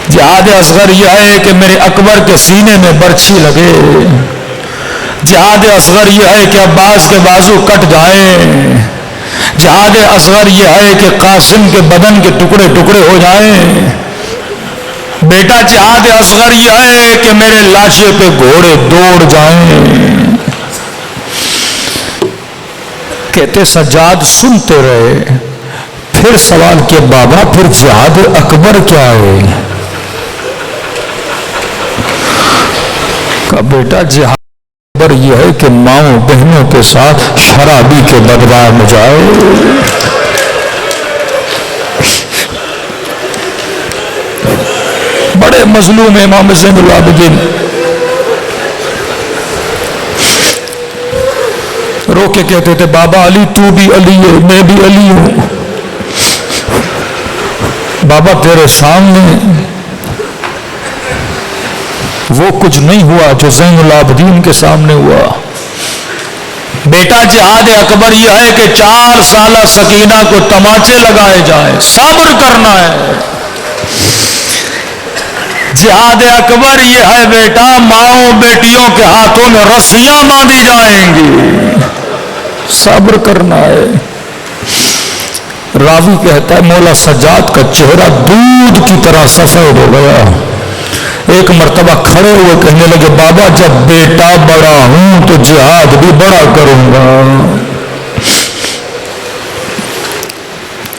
جہاد اصغر یہ ہے کہ میرے اکبر کے سینے میں برچھی لگے، جہاد اصغر یہ ہے کہ عباس کے بازو کٹ جائیں، جہاد اصغر یہ ہے کہ قاسم کے بدن کے ٹکڑے ٹکڑے ہو جائیں۔ بیٹا جہاد اصغر یہ ہے کہ میرے لاشے پہ گھوڑے دوڑ جائیں۔ کہتے سجاد سنتے رہے، پھر سوال کیا بابا پھر جہاد اکبر کیا ہے؟ کہا بیٹا جہاد اکبر یہ ہے کہ ماؤں بہنوں کے ساتھ شرابی کے بدنام جائے۔ بڑے مظلوم امام زین العابدین رو کے کہتے تھے بابا علی تو بھی علی ہے میں بھی علی ہوں، بابا تیرے سامنے وہ کچھ نہیں ہوا جو زین العابدین کے سامنے ہوا۔ بیٹا جہاد اکبر یہ ہے کہ 4 سالہ سکینہ کو تماچے لگائے جائیں، صبر کرنا ہے۔ جہاد اکبر یہ ہے بیٹا ماؤں بیٹیوں کے ہاتھوں میں رسیاں باندھی جائیں گی، صبر کرنا ہے۔ راوی کہتا ہے مولا سجاد کا چہرہ دودھ کی طرح سفید ہو گیا، ایک مرتبہ کھڑے ہوئے کہنے لگے بابا جب بیٹا بڑا ہوں تو جہاد بھی بڑا کروں گا۔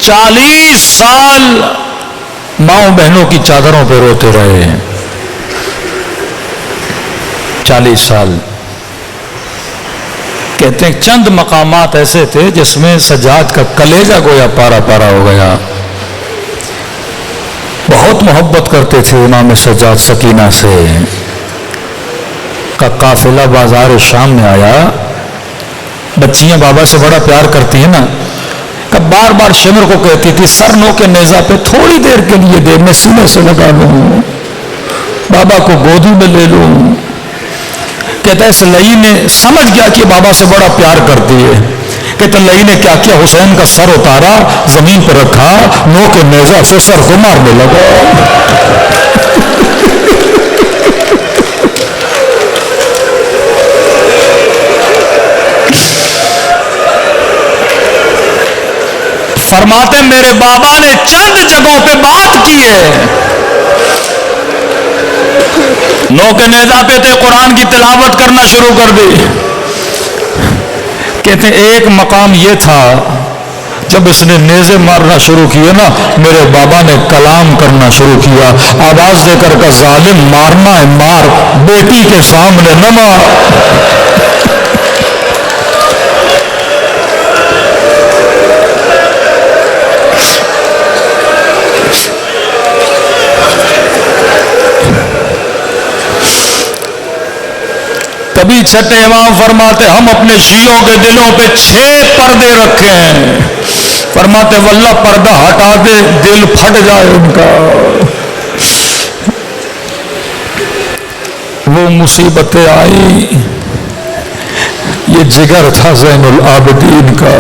40 سال ماؤں بہنوں کی چادروں پہ روتے رہے ہیں، 40 سال۔ کہتے ہیں چند مقامات ایسے تھے جس میں سجاد کا کلیجہ گویا پارا پارا ہو گیا۔ بہت محبت کرتے تھے امام سجاد سکینہ سے۔ کا قافلہ بازار شام میں آیا، بچیاں بابا سے بڑا پیار کرتی ہیں نا، کہ بار بار شمر کو کہتی تھی سر نو کے نیزہ پہ تھوڑی دیر کے لیے دے، میں سینے سے لگا لوں، بابا کو گودی میں لے لوں۔ کہتا ہے اس لئی نے سمجھ گیا کہ بابا سے بڑا پیار کرتی ہے، کہتا لئی نے کیا کیا حسین کا سر اتارا زمین پر رکھا، نو کے نیزہ سے سر کو مارنے لگا۔ فرماتے میرے بابا نے چند جگہوں پہ بات کی ہے، نو کے نیزہ پہ تھے قرآن کی تلاوت کرنا شروع کر دی۔ کہتے ہیں ایک مقام یہ تھا جب اس نے نیزے مارنا شروع کیے نا، میرے بابا نے کلام کرنا شروع کیا، آواز دے کر کہ ظالم مارنا ہے مار، بیٹی کے سامنے نہ مار۔ کبھی چھٹے امام فرماتے ہم اپنے شیعوں کے دلوں پہ 6 پردے رکھے ہیں، فرماتے واللہ پردہ ہٹا دے دل پھٹ جائے ان کا۔ وہ مصیبتیں آئی، یہ جگر تھا زین العابدین کا،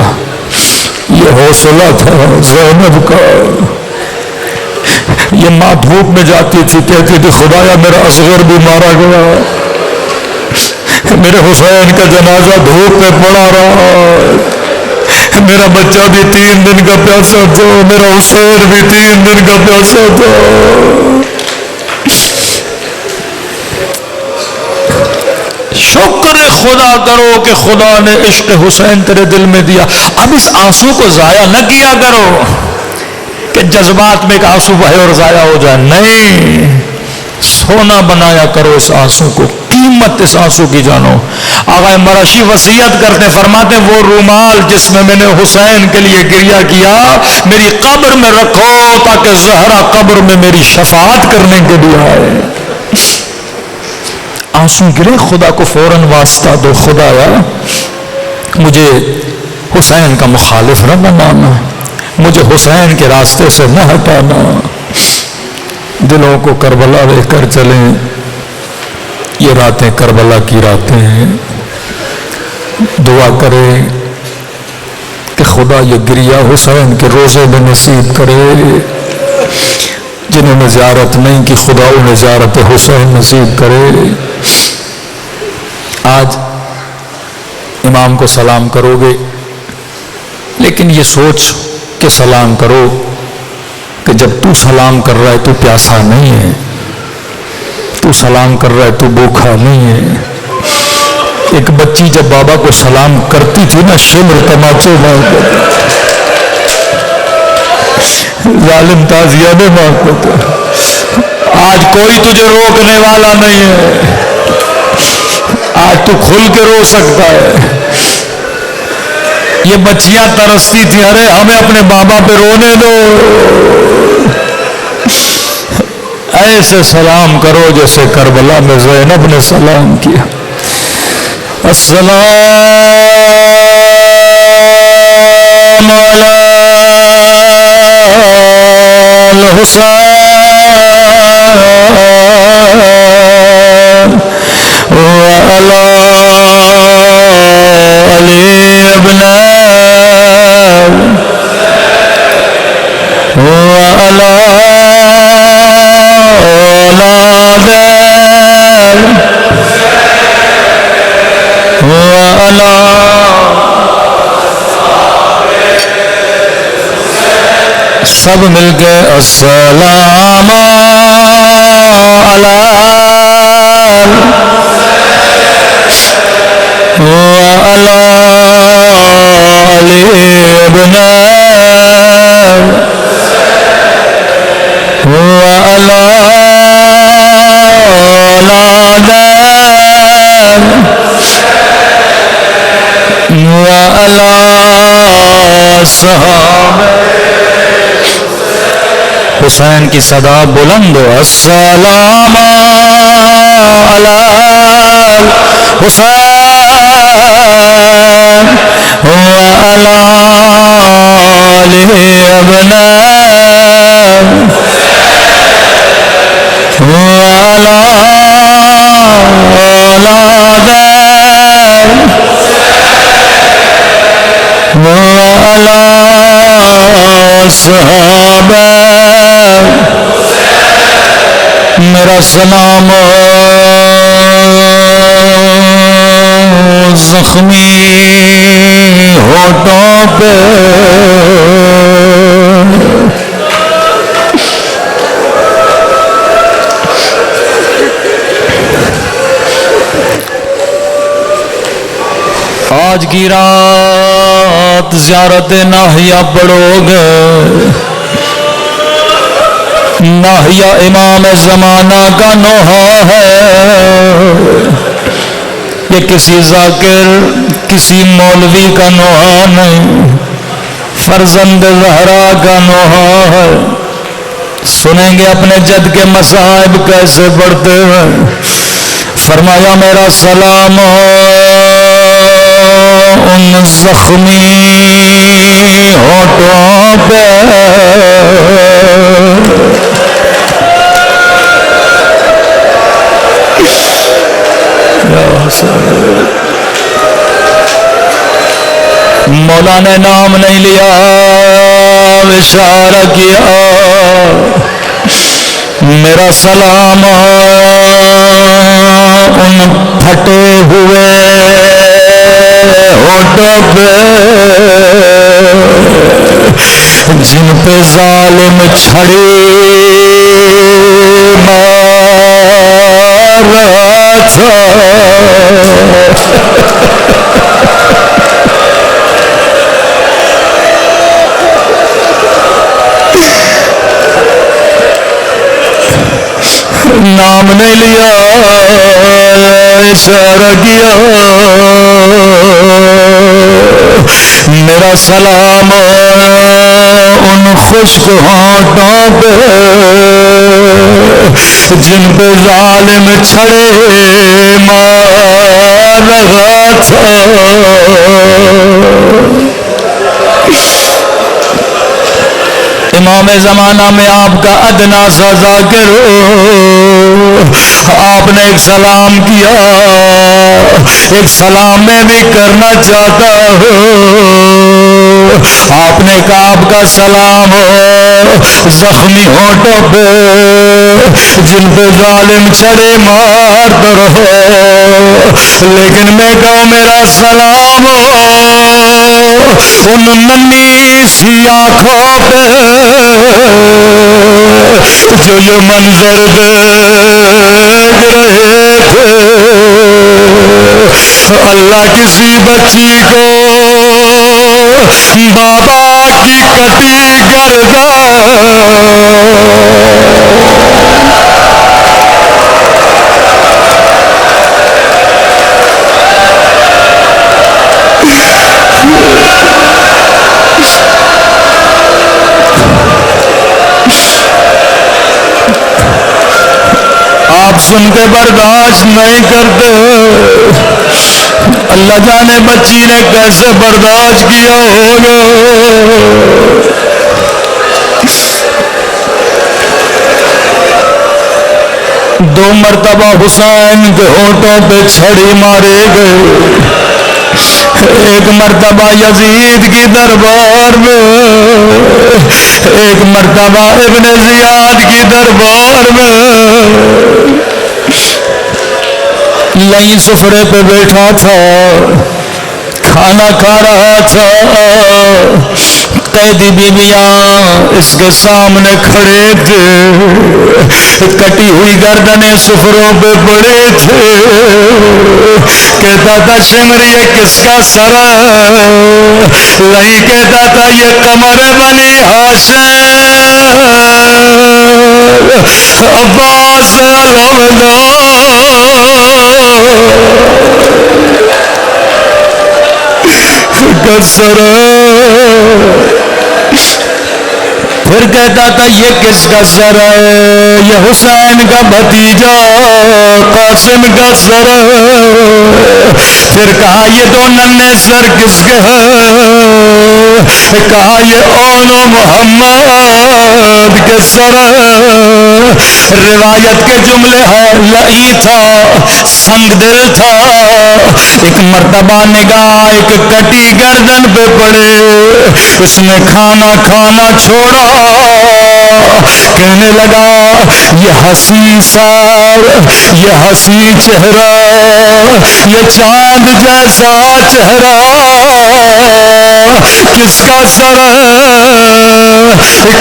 یہ حوصلہ تھا زینب کا۔ یہ ماں دھوپ میں جاتی تھی کہتی تھی خدایا میرا اصغر بھی مارا گیا، میرے حسین کا جنازہ دھوپ پہ پڑا رہا، میرا بچہ بھی 3 دن کا پیاسا تھا، میرا حسین بھی 3 دن کا پیاسا تھا۔ شکر خدا کرو کہ خدا نے عشق حسین تیرے دل میں دیا، اب اس آنسو کو ضائع نہ کیا کرو کہ جذبات میں ایک آنسو بہے اور ضائع ہو جائے، نہیں، سونا بنایا کرو اس آنسو کو، قیمت اس آنسو کی جانو۔ آغا مرشی وصیت کرتے فرماتے وہ رومال جس میں میں نے حسین کے لیے گریہ کیا میری قبر میں رکھو تاکہ زہرا قبر میں میری شفاعت کرنے کے لیے آئے۔ آنسو گرے، خدا کو فوراً واسطہ دو، خدایا مجھے حسین کا مخالف نہ بنانا، مجھے حسین کے راستے سے نہ ہٹانا، دلوں کو کربلا لے کر چلیں۔ یہ راتیں کربلا کی راتیں ہیں، دعا کریں کہ خدا یہ گریہ حسین کے روزے میں نصیب کرے۔ جنہوں نے زیارت نہیں کی خدا انہیں زیارت حسین نصیب کرے۔ آج امام کو سلام کرو گے، لیکن یہ سوچ کہ سلام کرو کہ جب تو سلام کر رہا ہے تو پیاسا نہیں ہے، تو سلام کر رہا ہے تو بھوکا نہیں ہے۔ ایک بچی جب بابا کو سلام کرتی تھی نا، شمر تماچے مارتا تھا، ظالم تازیہ نے مارتا تھا۔ آج کوئی تجھے روکنے والا نہیں ہے، آج تو کھل کے رو سکتا ہے۔ یہ بچیاں ترستی تھی، ارے ہمیں اپنے بابا پہ رونے دو، ایسے سلام کرو جیسے کربلا میں زینب نے سلام کیا۔ السلام علی الحسین وعلی علی ابن وعلی اولاد وعلی سب مل کے السلام علی وعلی علی ابن وعلی اولاد وعلی صحابہ۔ حسین کی صدا بلند ہو، السلام علی حسین وعلی علی ابن وعلی اولاد وعلی صحابہ۔ میرا سلام زخمی ہونٹوں پہ آج کی رات زیارت ناہیہ پڑھو گے۔ ناہیہ امام زمانہ کا نوحہ ہے، یہ کسی ذاکر کسی مولوی کا نوحہ نہیں، فرزند زہرا کا نوحہ ہے۔ سنیں گے اپنے جد کے مصائب کیسے بڑھتے ہیں۔ فرمایا میرا سلام ان زخمی ہونٹوں پہ مولا نے نام نہیں لیا، اشارہ کیا، میرا سلام ان پھٹے ہوئے ہونٹوں پہ جن پہ ظالم چھڑی مار رہا تھا۔ نام نہیں لیا، اشارہ کیا، میرا سلام ان خشک ہونٹوں پہ جن پہ ظالم چھڑے مار رہا تھا۔ امام زمانہ میں آپ کا ادنا سا ذاکر ہو، آپ نے ایک سلام کیا، ایک سلام میں بھی کرنا چاہتا ہوں۔ آپ نے کہا آپ کا سلام ہو زخمی ہونٹوں پہ جن پہ ظالم چھڑے مارتے رہو، لیکن میں کہوں میرا سلام ہو ان ننھی سی آنکھوں پہ جو یہ منظر دیکھ رہے تھے۔ اللہ کسی بچی کو بابا کی کٹی گردن آپ سن کے برداشت نہیں کرتے، اللہ جانے بچی نے کیسے برداشت کیا ہوگا۔ دو مرتبہ حسین کے ہونٹوں پہ چھڑی مارے گئے، ایک مرتبہ یزید کی دربار میں، ایک مرتبہ ابن زیاد کی دربار میں۔ یہیں سفرے پہ بیٹھا تھا، کھانا کھا رہا تھا، قیدی بیویاں اس کے سامنے کھڑے تھے، کٹی ہوئی گردنیں سفروں پہ پڑے تھے۔ کہتا تھا شمر یہ کس کا سر ہے؟ نہیں کہتا تھا یہ قمر بنی ہاشم عباس علمدار کا سر ہے۔ پھر کہتا تھا یہ کس کا سر ہے؟ یہ حسین کا بھتیجا قاسم کا سر ہے۔ پھر کہا یہ دو ننھے سر کس کے ہیں؟ کہا یہ اون و محمد کے سر ہے۔ روایت کے جملے ہیں لئی تھا، سنگ دل تھا، ایک مرتبہ نگاہ ایک کٹی گردن پہ پڑے، اس نے کھانا کھانا چھوڑا، کہنے لگا یہ حسین سر، یہ حسین چہرہ، یہ چاند جیسا چہرہ کس کا سر ہے؟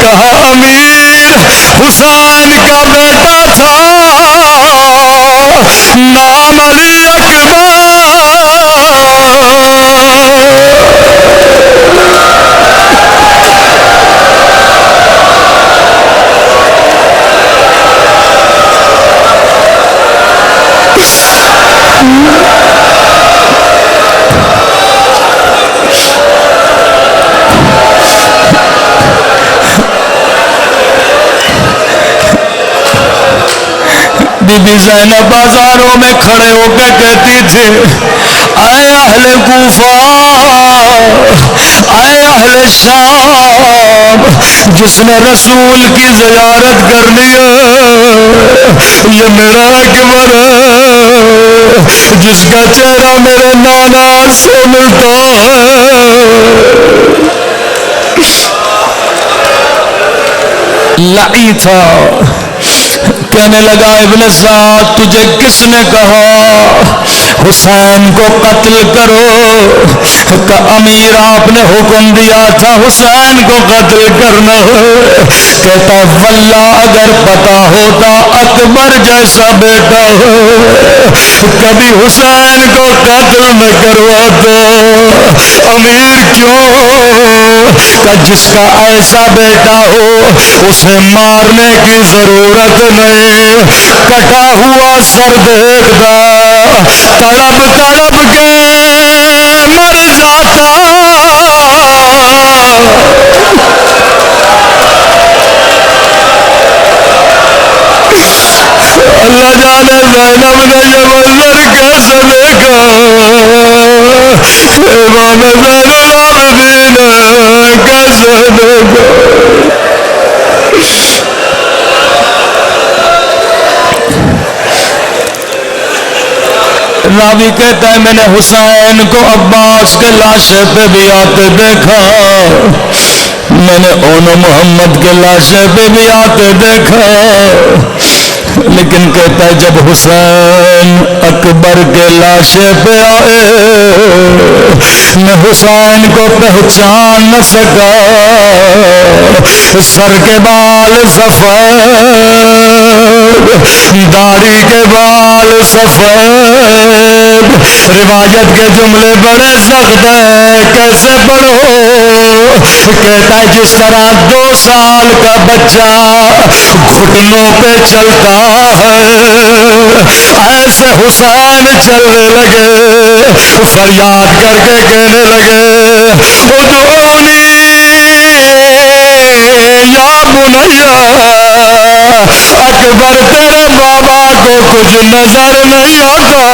کہا امیر حسین کا بیٹا تھا، نام علی اکبر۔ بی بی زینب بازاروں میں کھڑے ہو کے کہتی تھی اے اہل کوفہ، اے اہل شام، جس نے رسول کی زیارت کر لی یہ میرا اکبر ہے، جس کا چہرہ میرے نانا سے ملتا ہے۔ لعی تھا، کہنے لگا ابن سعد تجھے کس نے کہا حسین کو قتل کرو؟ کہ امیر آپ نے حکم دیا تھا حسین کو قتل کرنا۔ کہتا واللہ اگر پتا ہوتا اکبر جیسا بیٹا کبھی حسین کو قتل نہ کرواتا۔ امیر کیوں؟ کہ جس کا ایسا بیٹا ہو اسے مارنے کی ضرورت نہیں، کٹا ہوا سر دیکھتا تڑپ تڑپ کے مر جاتا۔ اللہ جانے زینب نے یہ منظر کیسے دیکھا، امام زین العابدین کیسے دیکھا۔ راوی کہتا ہے میں نے حسین کو عباس کے لاشے پہ بھی آتے دیکھا، میں نے اون محمد کے لاشے پہ بھی آتے دیکھا، لیکن کہتا ہے جب حسین اکبر کے لاشے پہ آئے میں حسین کو پہچان نہ سکا، سر کے بال سفید، داڑھی کے بال سفید، روایت کے جملے بڑے سخت ہیں کیسے پڑھو؟ کہتا ہے جس طرح 2 سال کا بچہ گھٹنوں پہ چلتا ہے ایسے حسین چلنے لگے، فریاد کر کے کہنے لگے ادعونی یا بنیا، اکبر تیرے بابا کو کچھ نظر نہیں آتا،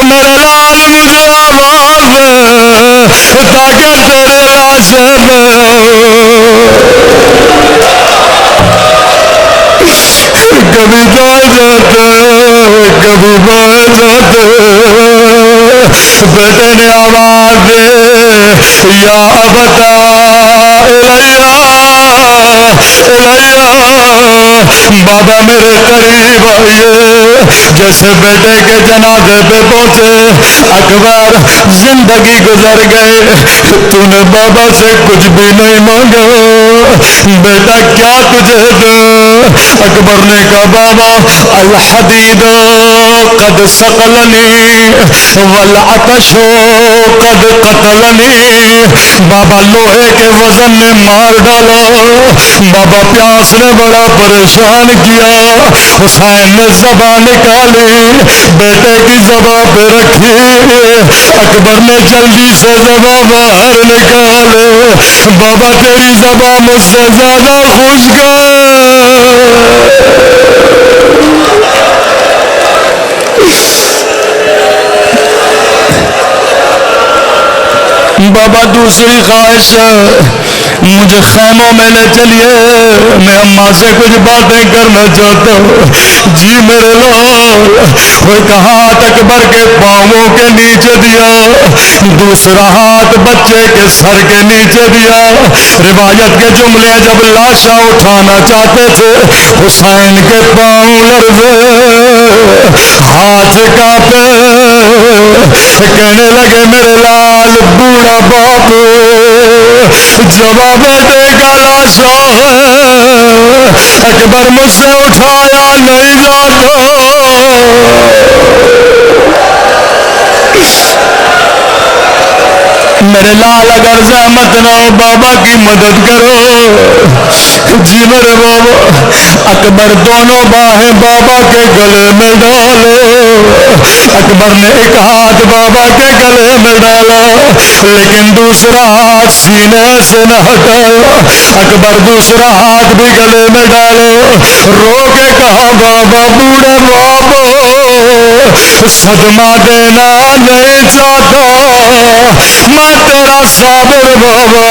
میرے لال مجھے آواز دے تاکہ تیرے لاشے کبھی جائے جاتے کبھی بائے جاتے، بیٹے نے آواز دے یا ابتا الیہ بابا میرے قریب آئیے، جیسے بیٹے کے جنازے پہ پہنچے، اکبر زندگی گزر گئے تو نے بابا سے کچھ بھی نہیں مانگا، بیٹا کیا تجھے دوں؟ اکبر نے کہا بابا الحدید قد ثقلنی والعطش قد قتلنی، بابا لوہے کے وزن نے مار ڈالا، بابا پیاس نے بڑا پریشان کیا، حسین نے زبان نکالی بیٹے کی زبان پہ رکھی، اکبر نے جلدی سے زبان باہر نکالے، بابا تیری زبان مجھ سے زیادہ خشک بابا دوسری خواہش مجھے خیموں میں لے چلیے، میں اماں سے کچھ باتیں کرنا چاہتا ہوں، جی میرے لال، وہ ایک ہاتھ اکبر کے پاؤں کے نیچے دیا، دوسرا ہاتھ بچے کے سر کے نیچے دیا، روایت کے جملے جب لاشا اٹھانا چاہتے تھے حسین کے پاؤں لرزے، ہاتھ کانپے، کہنے لگے میرے لال بوڑھا باپو جواب بیٹے کا لاشا اکبر مجھ سے اٹھایا نہیں جاتا، میرے لال اگر زحمت نہ ہو بابا کی مدد کرو، جی میرے بابا، اکبر دونوں باہیں بابا کے گلے میں ڈالو، اکبر نے ایک ہاتھ بابا کے گلے میں ڈالا لیکن دوسرا ہاتھ سینے سے نہ ہٹایا، اکبر دوسرا ہاتھ بھی گلے میں ڈالو، رو کے کہا بابا بوڑھے بابا صدمہ دینا نہیں چاہتا، میں تیرا صابر بابا،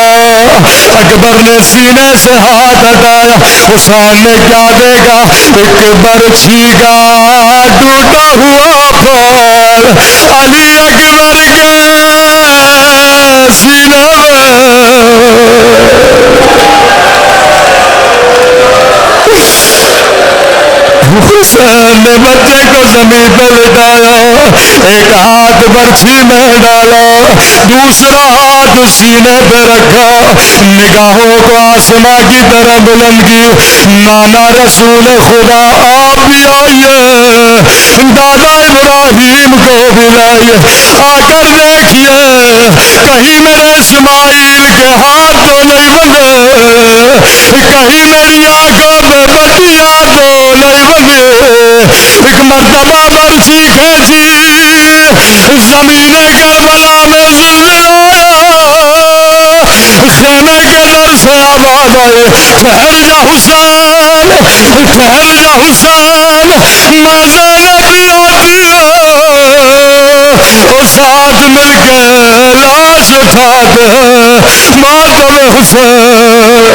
اکبر نے سینے سے ہاتھ ہٹایا، حسین نے کیا دیکھا ایک برچھی کا ٹوٹا ہوا پھول علی اکبر کے سینے حسین نے بچے کو زمین پہ لٹایا، ایک ہاتھ برچھی میں ڈالا، دوسرا ہاتھ سینے پہ رکھا، نگاہوں کو آسماں کی طرح بلند کی، نانا رسول خدا آپ بھی آئیے، دادا ابراہیم کو بھی لائیے، آ کر دیکھیے کہیں میرے اسماعیل کے ہاتھ تو نہیں بندھے، کہیں میری آنکھوں میں بٹیاں تو نہیں بندھی، ایک مرتبہ برچھی کھینچی، زمین کربلا میں زلزلہ آیا، خیمے کے در سے آواز آئی ٹھہر جا حسین، ٹھہر جا حسین، میں زینب بھی آتی ہے، اور ساتھ مل کے لاش اٹھاتے ماتم حسین۔